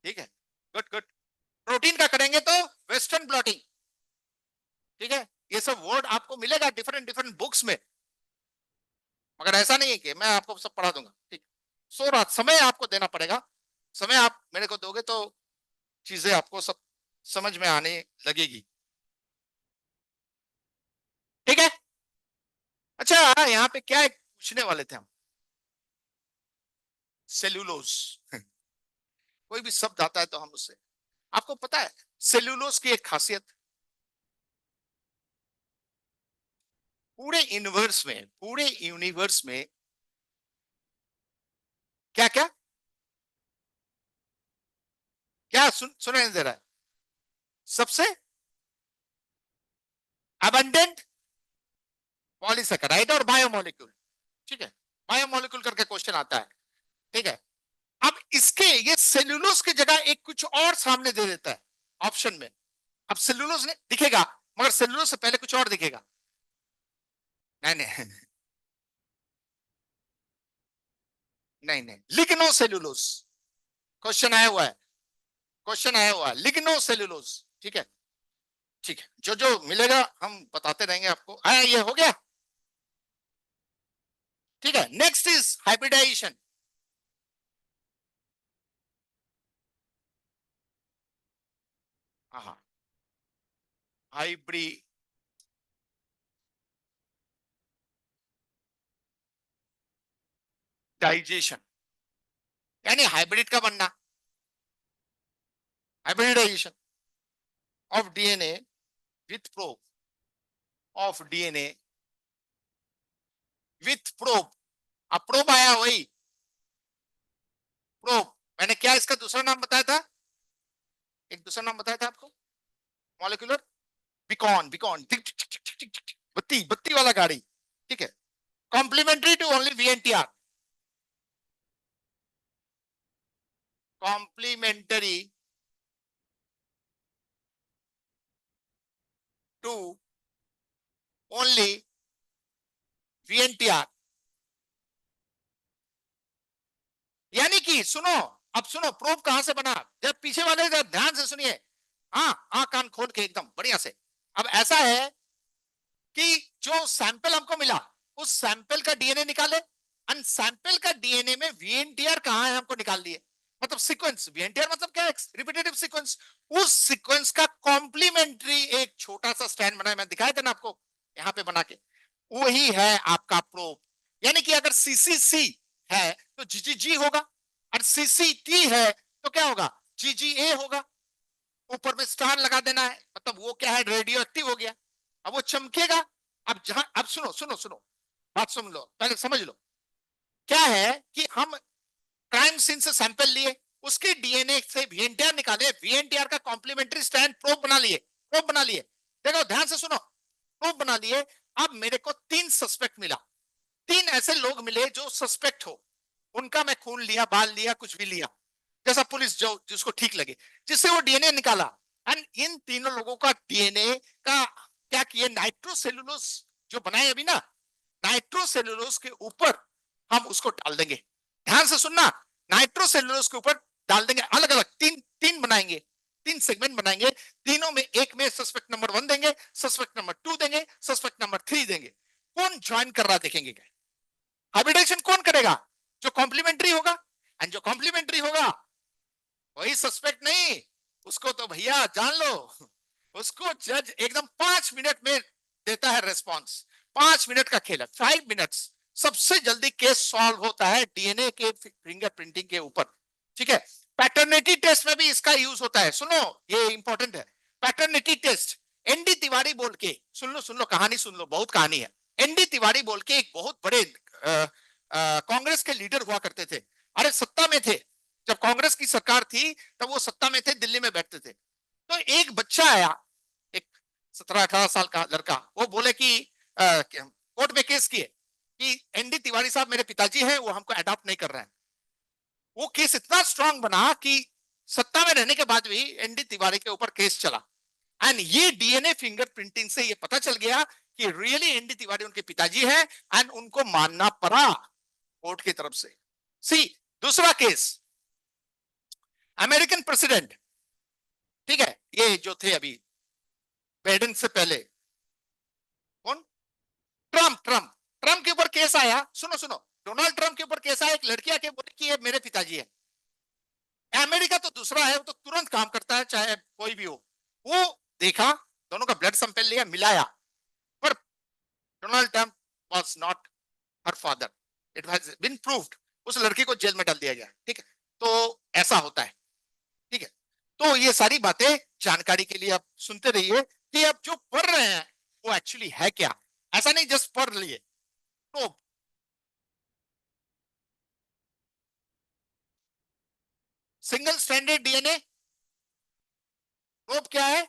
ठीक है। Good good. प्रोटीन का करेंगे तो वेस्टर्न ब्लॉटिंग, ठीक है। ये सब वर्ड आपको मिलेगा डिफरेंट डिफरेंट बुक्स में, मगर ऐसा नहीं है कि मैं आपको सब पढ़ा दूंगा, ठीक। सो रात समय आपको देना पड़ेगा, समय आप मेरे को दोगे तो चीजें आपको सब समझ में आने लगेगी, ठीक है। अच्छा, यहाँ पे क्या एक पूछने वाले थे हम, सेल्यूलोज कोई भी शब्द आता है तो हम उससे, आपको पता है सेल्यूलोज की एक खासियत, पूरे यूनिवर्स में, पूरे यूनिवर्स में क्या क्या क्या सुनाई दे रहा है, सबसे अबंडेंट पॉलीसेकेराइड और बायोमोलिक्यूल, ठीक है। बायोमोलिक्यूल करके क्वेश्चन आता है, ठीक है। अब इसके ये सेल्यूलोज की जगह एक कुछ और सामने दे देता है ऑप्शन में। अब सेल्यूलोज ने दिखेगा, मगर सेल्यूलोज से पहले कुछ और दिखेगा, नहीं नहीं नहीं नहीं, लिग्नो सेल्यूलोज, क्वेश्चन आया हुआ है, क्वेश्चन आया हुआ है, लिग्नो सेल्यूलोज, ठीक है। ठीक है, जो जो मिलेगा हम बताते रहेंगे आपको। आया, ये हो गया, ठीक है। नेक्स्ट इज हाइब्रिडाइजेशन, हाँ, हाइब्रिडाइजेशन, यानी हाइब्रिड का बनना, hybridization of DNA with probe of DNA with probe. अब प्रोब आया वही प्रोब। मैंने क्या इसका दूसरा नाम बताया था? एक दूसरा नाम बताया था आपको, मॉलिक्यूलर बीकॉन। बीकॉन बत्ती बत्ती वाला गाड़ी, ठीक है। Complementary to only VNTR, complementary to only VNTR। यानी कि सुनो, अब सुनो प्रोब कहां से बना, जब पीछे वाले जब ध्यान से सुनिए, हाँ कान खोल के एकदम बढ़िया से। अब ऐसा है कि जो सैंपल हमको मिला उस सैंपल का डीएनए निकाले, एंड सैंपल का डीएनए में VNTR कहां है हमको निकाल दिए, मतलब सीक्वेंस। VNTR मतलब क्या है? Repetitive sequence. उस सीक्वेंस का कॉम्प्लीमेंट्री एक छोटा सा स्ट्रैंड बनाया, मैं दिखाया था ना आपको यहां पे बना के, वही है आपका प्रोब। यानी कि अगर CCC है तो GGG होगा, और CCT है तो क्या होगा, GGA होगा। ऊपर में स्टार लगा देना है, मतलब वो क्या है, रेडियो एक्टिव हो गया। अब वो चमकेगा। अब जहां, अब सुनो सुनो सुनो, बात सुन लो, पहले समझ लो। क्या है कि हम क्राइम सीन से सैंपल लिए, उसके डीएनए से VNTR निकाले, VNTR का कॉम्प्लीमेंट्री स्ट्रैंड प्रोब बना लिए, प्रोब बना लिए। देखो ध्यान से सुनो, प्रोब बना लिए। अब मेरे को 3 सस्पेक्ट मिला, 3 ऐसे लोग मिले जो सस्पेक्ट हो, उनका मैं खून लिया, बाल लिया, कुछ भी लिया, जैसा पुलिस जो जिसको ठीक लगे, जिससे वो डीएनए निकाला। एंड इन तीनों लोगों का डीएनए का क्या किए, नाइट्रोसेलुलोज जो बनाए अभी ना, नाइट्रोसेलुलोज के ऊपर हम उसको डाल देंगे। ध्यान से सुनना, नाइट्रोसेलुलोज के ऊपर डाल देंगे, अलग अलग तीन तीन बनाएंगे, 3 सेगमेंट बनाएंगे। तीनों में एक में सस्पेक्ट नंबर 1 देंगे, सस्पेक्ट नंबर 2 देंगे, सस्पेक्ट नंबर 3 देंगे। कौन ज्वाइन कर रहा देखेंगे। हाइब्रिडेशन कौन करेगा, जो कॉम्प्लीमेंट्री होगा, एंड जो कॉम्प्लीमेंट्री होगा वही सस्पेक्ट नहीं, उसको तो भैया जान लो, उसको जज एकदम 5 मिनट में देता है रेस्पॉन्स। 5 मिनट का खेल है, 5 मिनट्स, सबसे जल्दी केस सॉल्व होता है डीएनए के फिंगरप्रिंटिंग के ऊपर, ठीक है। पैटर्निटी टेस्ट में भी इसका यूज होता है, सुनो ये इंपॉर्टेंट है। पैटर्निटी टेस्ट, एनडी तिवारी बोल के, सुन लो कहानी सुन लो, बहुत कहानी है। एनडी तिवारी बोल के एक बहुत बड़े कांग्रेस के लीडर हुआ करते थे, अरे सत्ता में थे, जब कांग्रेस की सरकार थी तब वो सत्ता में थे, दिल्ली में बैठते थे। तो एक बच्चा आया, एक 17-18 साल का लड़का, वो बोले कि कोर्ट में केस किए कि एनडी तिवारी साहब मेरे पिताजी हैं, वो हमको अडॉप्ट नहीं कर रहे हैं। वो केस इतना स्ट्रांग बना कि सत्ता में रहने के बाद भी एनडी तिवारी के ऊपर केस चला। एंड ये डीएनए फिंगरप्रिंटिंग से ये पता चल गया कि रियली एनडी तिवारी उनके पिताजी हैं, एंड उनको मानना पड़ा कोर्ट की तरफ से। सी दूसरा केस, अमेरिकन प्रेसिडेंट, ठीक है, ये जो थे अभी बाइडेन से पहले, कौन, ट्रम्प। ट्रम्प ट्रम्प के ऊपर केस आया, सुनो सुनो, डोनाल्ड ट्रम्प के ऊपर केस आया, एक लड़की आके बोली कि ये मेरे पिताजी है। अमेरिका तो दूसरा है, वो तो तुरंत काम करता है चाहे कोई भी हो। वो देखा, दोनों का ब्लड सैंपल लिया, मिलाया, पर Donald Trump was not her father, it has been proved. उस लड़की को जेल में डाल दिया गया, ठीक है। तो ऐसा होता है, ठीक है। तो ये सारी बातें जानकारी के लिए आप सुनते रहिए कि आप जो पढ़ रहे हैं वो एक्चुअली है क्या, ऐसा नहीं जस्ट पढ़ लिए। तो सिंगल स्टैंडर्ड डीएनए प्रोब क्या है,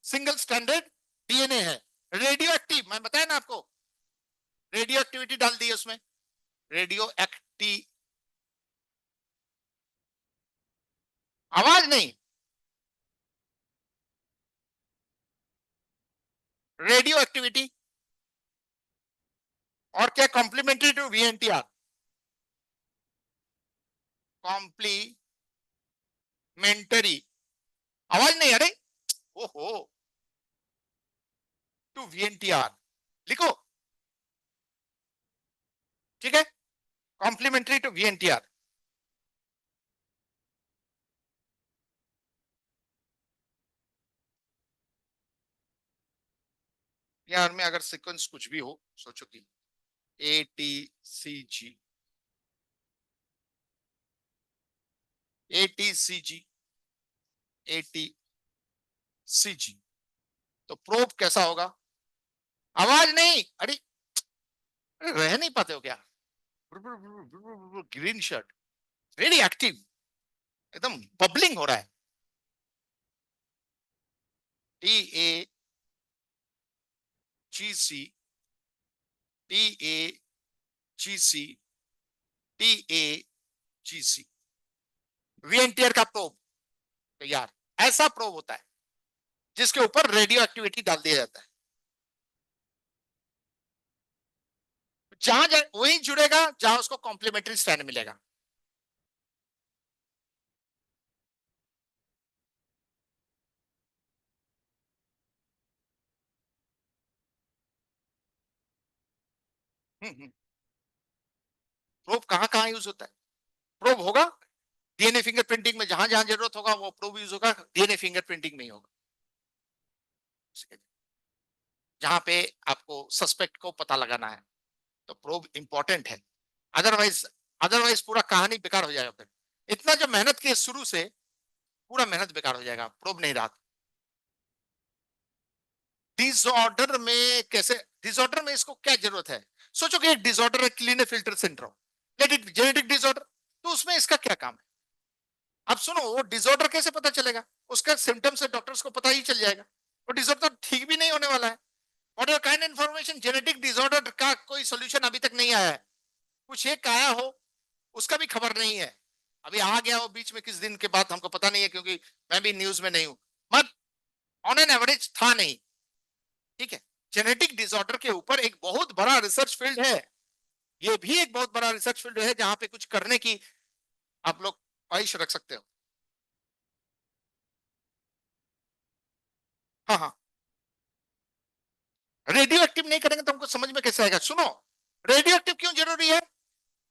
सिंगल स्टैंडर्ड डीएनए है, रेडियो एक्टिव, मैं बताया ना आपको, रेडियो एक्टिविटी डाल दी उसमें, रेडियो एक्टिव, आवाज नहीं, रेडियो एक्टिविटी, और क्या, कॉम्प्लीमेंट्री टू VNTR, कॉम्प्लीमेंटरी, आवाज नहीं, अरे ओहो, टू VNTR लिखो, ठीक है, कॉम्प्लीमेंट्री टू VNTR। यार में अगर सीक्वेंस कुछ भी हो, सोचो कि ATCG, ATCG, ATCG। तो प्रोब कैसा होगा? आवाज नहीं, अरे रह नहीं पाते हो क्या? ग्रीन शर्ट, वेरी एक्टिव, एकदम बबलिंग हो रहा है। TAGC, TAGC, TAGC, वीएनटीआर का प्रोब तैयार। ऐसा प्रोब होता है जिसके ऊपर रेडियो एक्टिविटी डाल दिया जाता है। जहां वही जुड़ेगा जहां उसको कॉम्प्लीमेंट्री स्ट्रैंड मिलेगा। प्रोब कहां कहां यूज होता है? प्रोब होगा डीएनए फिंगरप्रिंटिंग में, जहां जहां जरूरत होगा वो प्रोब यूज होगा। डीएनए फिंगरप्रिंटिंग में ही होगा जहां पे आपको सस्पेक्ट को पता लगाना है, तो प्रोब इंपॉर्टेंट है। अदरवाइज अदरवाइज पूरा कहानी बेकार हो जाएगा। फिर इतना जो मेहनत की शुरू से, पूरा मेहनत बेकार हो जाएगा, प्रोब नहीं रहा। डिसऑर्डर में कैसे? डिसऑर्डर में इसको क्या जरूरत है? सोचो कि डिसऑर्डर है Klinefelter syndrome, let it genetic disorder, तो उसमें इसका क्या काम है? अब सुनो, वो डिसऑर्डर कैसे पता चलेगा? उसका सिम्टम से डॉक्टर्स को पता ही चल जाएगा। वो डिसऑर्डर ठीक भी नहीं होने वाला है। What your kind information, genetic disorder का कोई सॉल्यूशन अभी तक नहीं आया है। कुछ एक आया हो, उसका भी खबर नहीं है। अभी आ गया हो बीच में किस दिन के बाद, हमको पता नहीं है, क्योंकि मैं भी न्यूज में नहीं हूं। मत ऑन एन एवरेज था नहीं, ठीक है। जेनेटिक डिसऑर्डर के ऊपर एक बहुत बड़ा रिसर्च फील्ड है। ये भी एक बहुत बड़ा रिसर्च फील्ड है जहां पे कुछ करने की आप लोग ख्वाहिश रख सकते हो। हाँ हाँ, रेडियो एक्टिव नहीं करेंगे तो हमको समझ में कैसे आएगा? सुनो, रेडियो एक्टिव क्यों जरूरी है?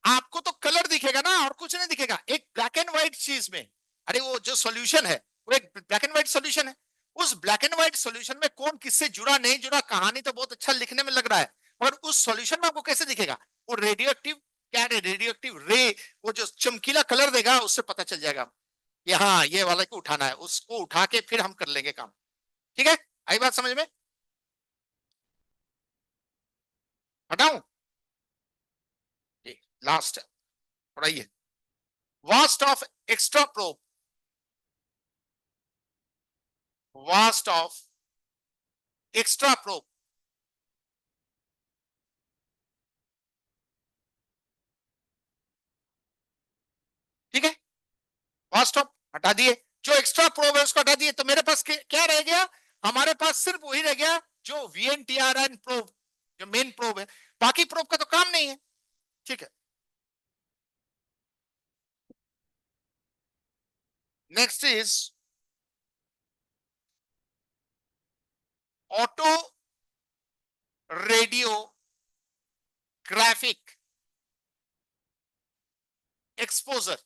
आपको तो कलर दिखेगा ना, और कुछ नहीं दिखेगा एक ब्लैक एंड व्हाइट चीज में। अरे वो जो सॉल्यूशन है वो एक ब्लैक एंड व्हाइट सॉल्यूशन है। उस ब्लैक एंड व्हाइट सॉल्यूशन में कौन किससे जुड़ा नहीं जुड़ा, कहानी तो बहुत अच्छा लिखने में लग रहा है, और उस सॉल्यूशन में आपको कैसे दिखेगा? वो रेडियो एक्टिव, क्या रेडियो एक्टिव रे, वो जो चमकीला कलर देगा उससे पता चल जाएगा कि हाँ ये वाला को उठाना है, उसको उठा के फिर हम कर लेंगे काम। ठीक है, आई बात समझ में? हटाऊं? लास्ट पढ़ाइए, vast of extra probe, vast of extra probe. ठीक है, वास्ट ऑफ हटा दिए, जो एक्स्ट्रा प्रोब है उसको हटा दिए, तो मेरे पास क्या रह गया? हमारे पास सिर्फ वही रह गया जो वीएनटीआरएन प्रोब, जो मेन प्रोब है। बाकी प्रोब का तो काम नहीं है। ठीक है, next is auto radiographic exposure.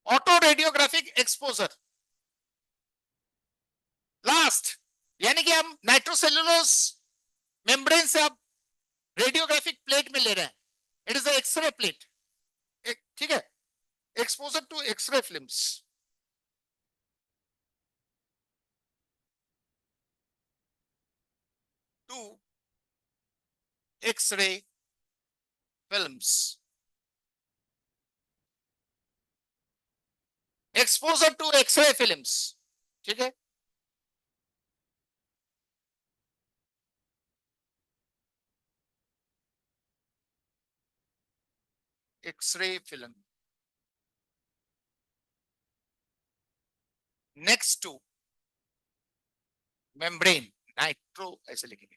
Auto radiographic exposure last, यानी कि हम नाइट्रोसेल्युलोज मेम्ब्रेन से आप रेडियोग्राफिक प्लेट में ले रहे हैं। इट इज एक्सरे प्लेट, ठीक है, exposure to x-ray films, to x-ray films, exposure to x-ray films. ठीक है, x-ray film, next to membrane, nitro ऐसे लिखेंगे,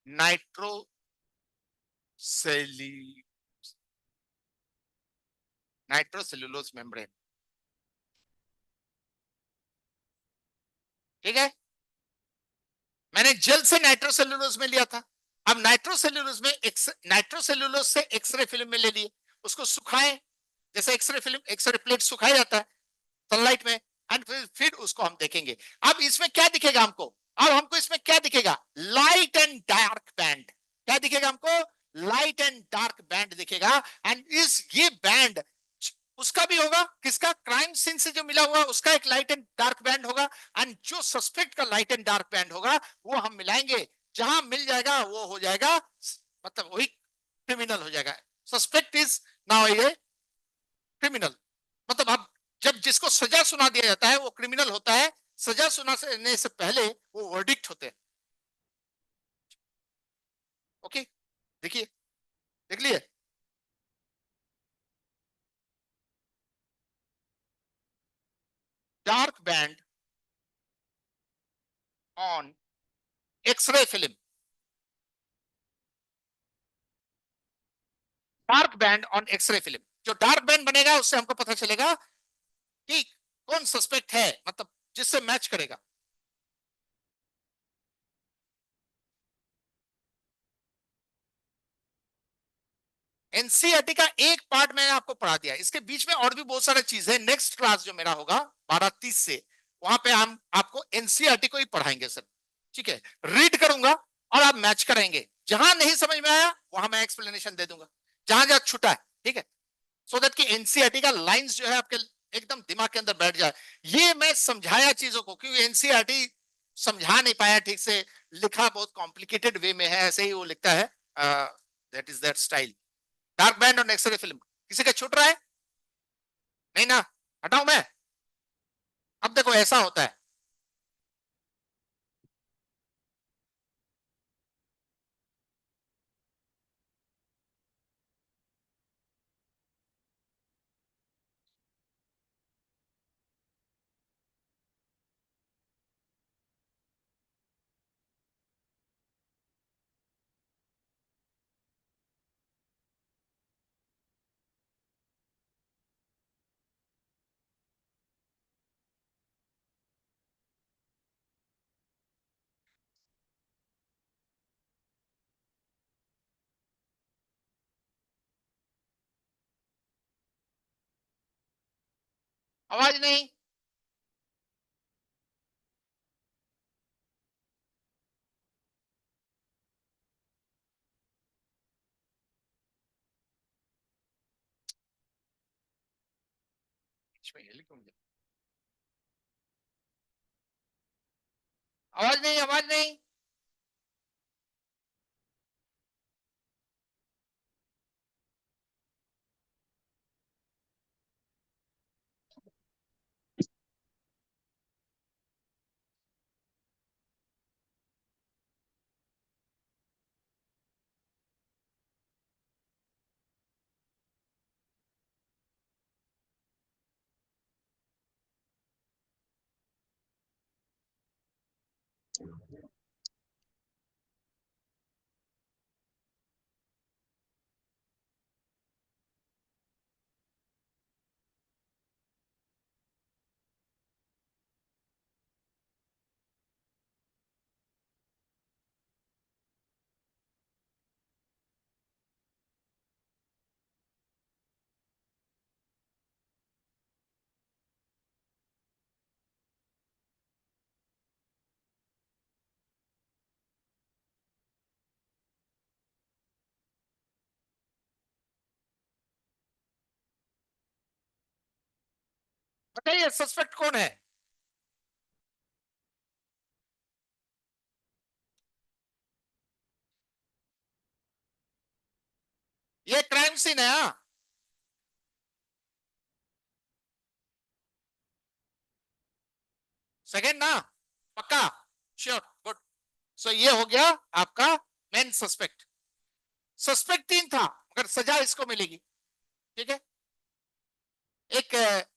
नाइट्रो सेली, नाइट्रोसेल्युलोज मेम्ब्रेन। ठीक है, मैंने जेल से नाइट्रोसेल्युलोज में लिया था, अब नाइट्रोसेल्युलोज में नाइट्रोसेल्युलोज से एक्सरे फिल्म में ले लिए, उसको सुखाए, जैसे एक्सरे फिल्म, एक्सरे प्लेट सुखाया जाता है सनलाइट में, एंड फिर उसको हम देखेंगे। अब इसमें क्या दिखेगा हमको? अब हमको इसमें क्या दिखेगा? Light and dark band. क्या दिखेगा हमको? लाइट एंड डार्क बैंड दिखेगा। एंड इस ये बैंड उसका भी होगा, किसका, क्राइम सीन से जो मिला हुआ उसका एक लाइट एंड डार्क बैंड होगा, एंड जो सस्पेक्ट का लाइट एंड डार्क बैंड होगा वो हम मिलाएंगे, जहां मिल जाएगा वो हो जाएगा, मतलब वही क्रिमिनल हो जाएगा। Suspect is now a criminal, मतलब अब जब जिसको सजा सुना दिया जाता है वो क्रिमिनल होता है, सजा सुनाने से पहले वो वर्डिक्ट होते हैं। ओके, देखिए, देख लिए। Dark band on x-ray film, dark band on x-ray film, जो डार्क बैंड बनेगा उससे हमको पता चलेगा कि कौन सस्पेक्ट है, मतलब जिससे मैच करेगा। एनसीईआरटी का एक पार्ट मैंने आपको पढ़ा दिया, इसके बीच में और भी बहुत सारी चीजें, नेक्स्ट क्लास जो मेरा होगा 12:30 से, वहां पे हम आपको एनसीईआरटी को ही पढ़ाएंगे सर, ठीक है। रीड करूंगा और आप मैच करेंगे, जहां नहीं समझ में आया वहां मैं एक्सप्लेनेशन दे दूंगा, जहां जहां छूटा है, ठीक है, सो दैट कि एनसीईआरटी का लाइंस जो है आपके एकदम दिमाग के अंदर बैठ जाए। ये मैं समझाया चीजों को, क्योंकि एनसीईआरटी समझा नहीं पाया ठीक से, लिखा बहुत कॉम्प्लिकेटेड वे में है, ऐसे ही वो लिखता है, that is that style. Dark band और एक्सरे फिल्म, किसी का छूट रहा है? नहीं ना, हटाऊं मैं? अब देखो ऐसा होता है, आवाज नहीं। आवाज नहीं, आवाज नहीं। बताइए सस्पेक्ट कौन है? ये क्राइम सीन है, हाँ। सेकेंड ना, पक्का, श्योर, गुड। सो ये हो गया आपका मेन सस्पेक्ट। सस्पेक्ट 3 था, मगर सजा इसको मिलेगी, ठीक है। एक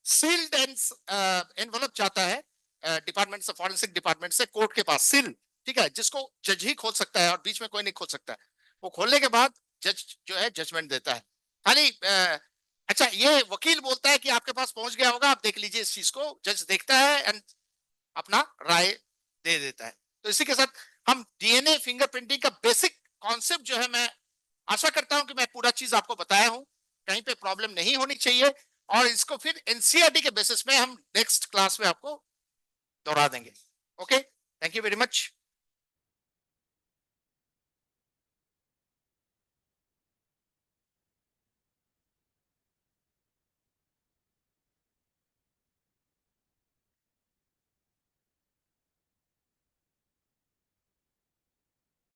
सील्ड एनवलप जाता है डिपार्टमेंट से, फॉरेंसिक डिपार्टमेंट से कोर्ट के पास, सील, ठीक है, जिसको जज ही खोल सकता है और बीच में कोई नहीं खोल सकता है। वो खोलने के बाद जज जो है जजमेंट देता है, खाली अच्छा ये वकील बोलता है कि आपके पास पहुंच गया होगा, आप देख लीजिए इस चीज को, जज देखता है एंड अपना राय दे देता है। तो इसी के साथ हम डीएनए फिंगरप्रिंटिंग का बेसिक कॉन्सेप्ट जो है, मैं आशा करता हूं कि मैं पूरा चीज आपको बताया हूं, कहीं पे प्रॉब्लम नहीं होनी चाहिए, और इसको फिर एनसीईआरटी के बेसिस में हम नेक्स्ट क्लास में आपको दोहरा देंगे। Okay, thank you very much.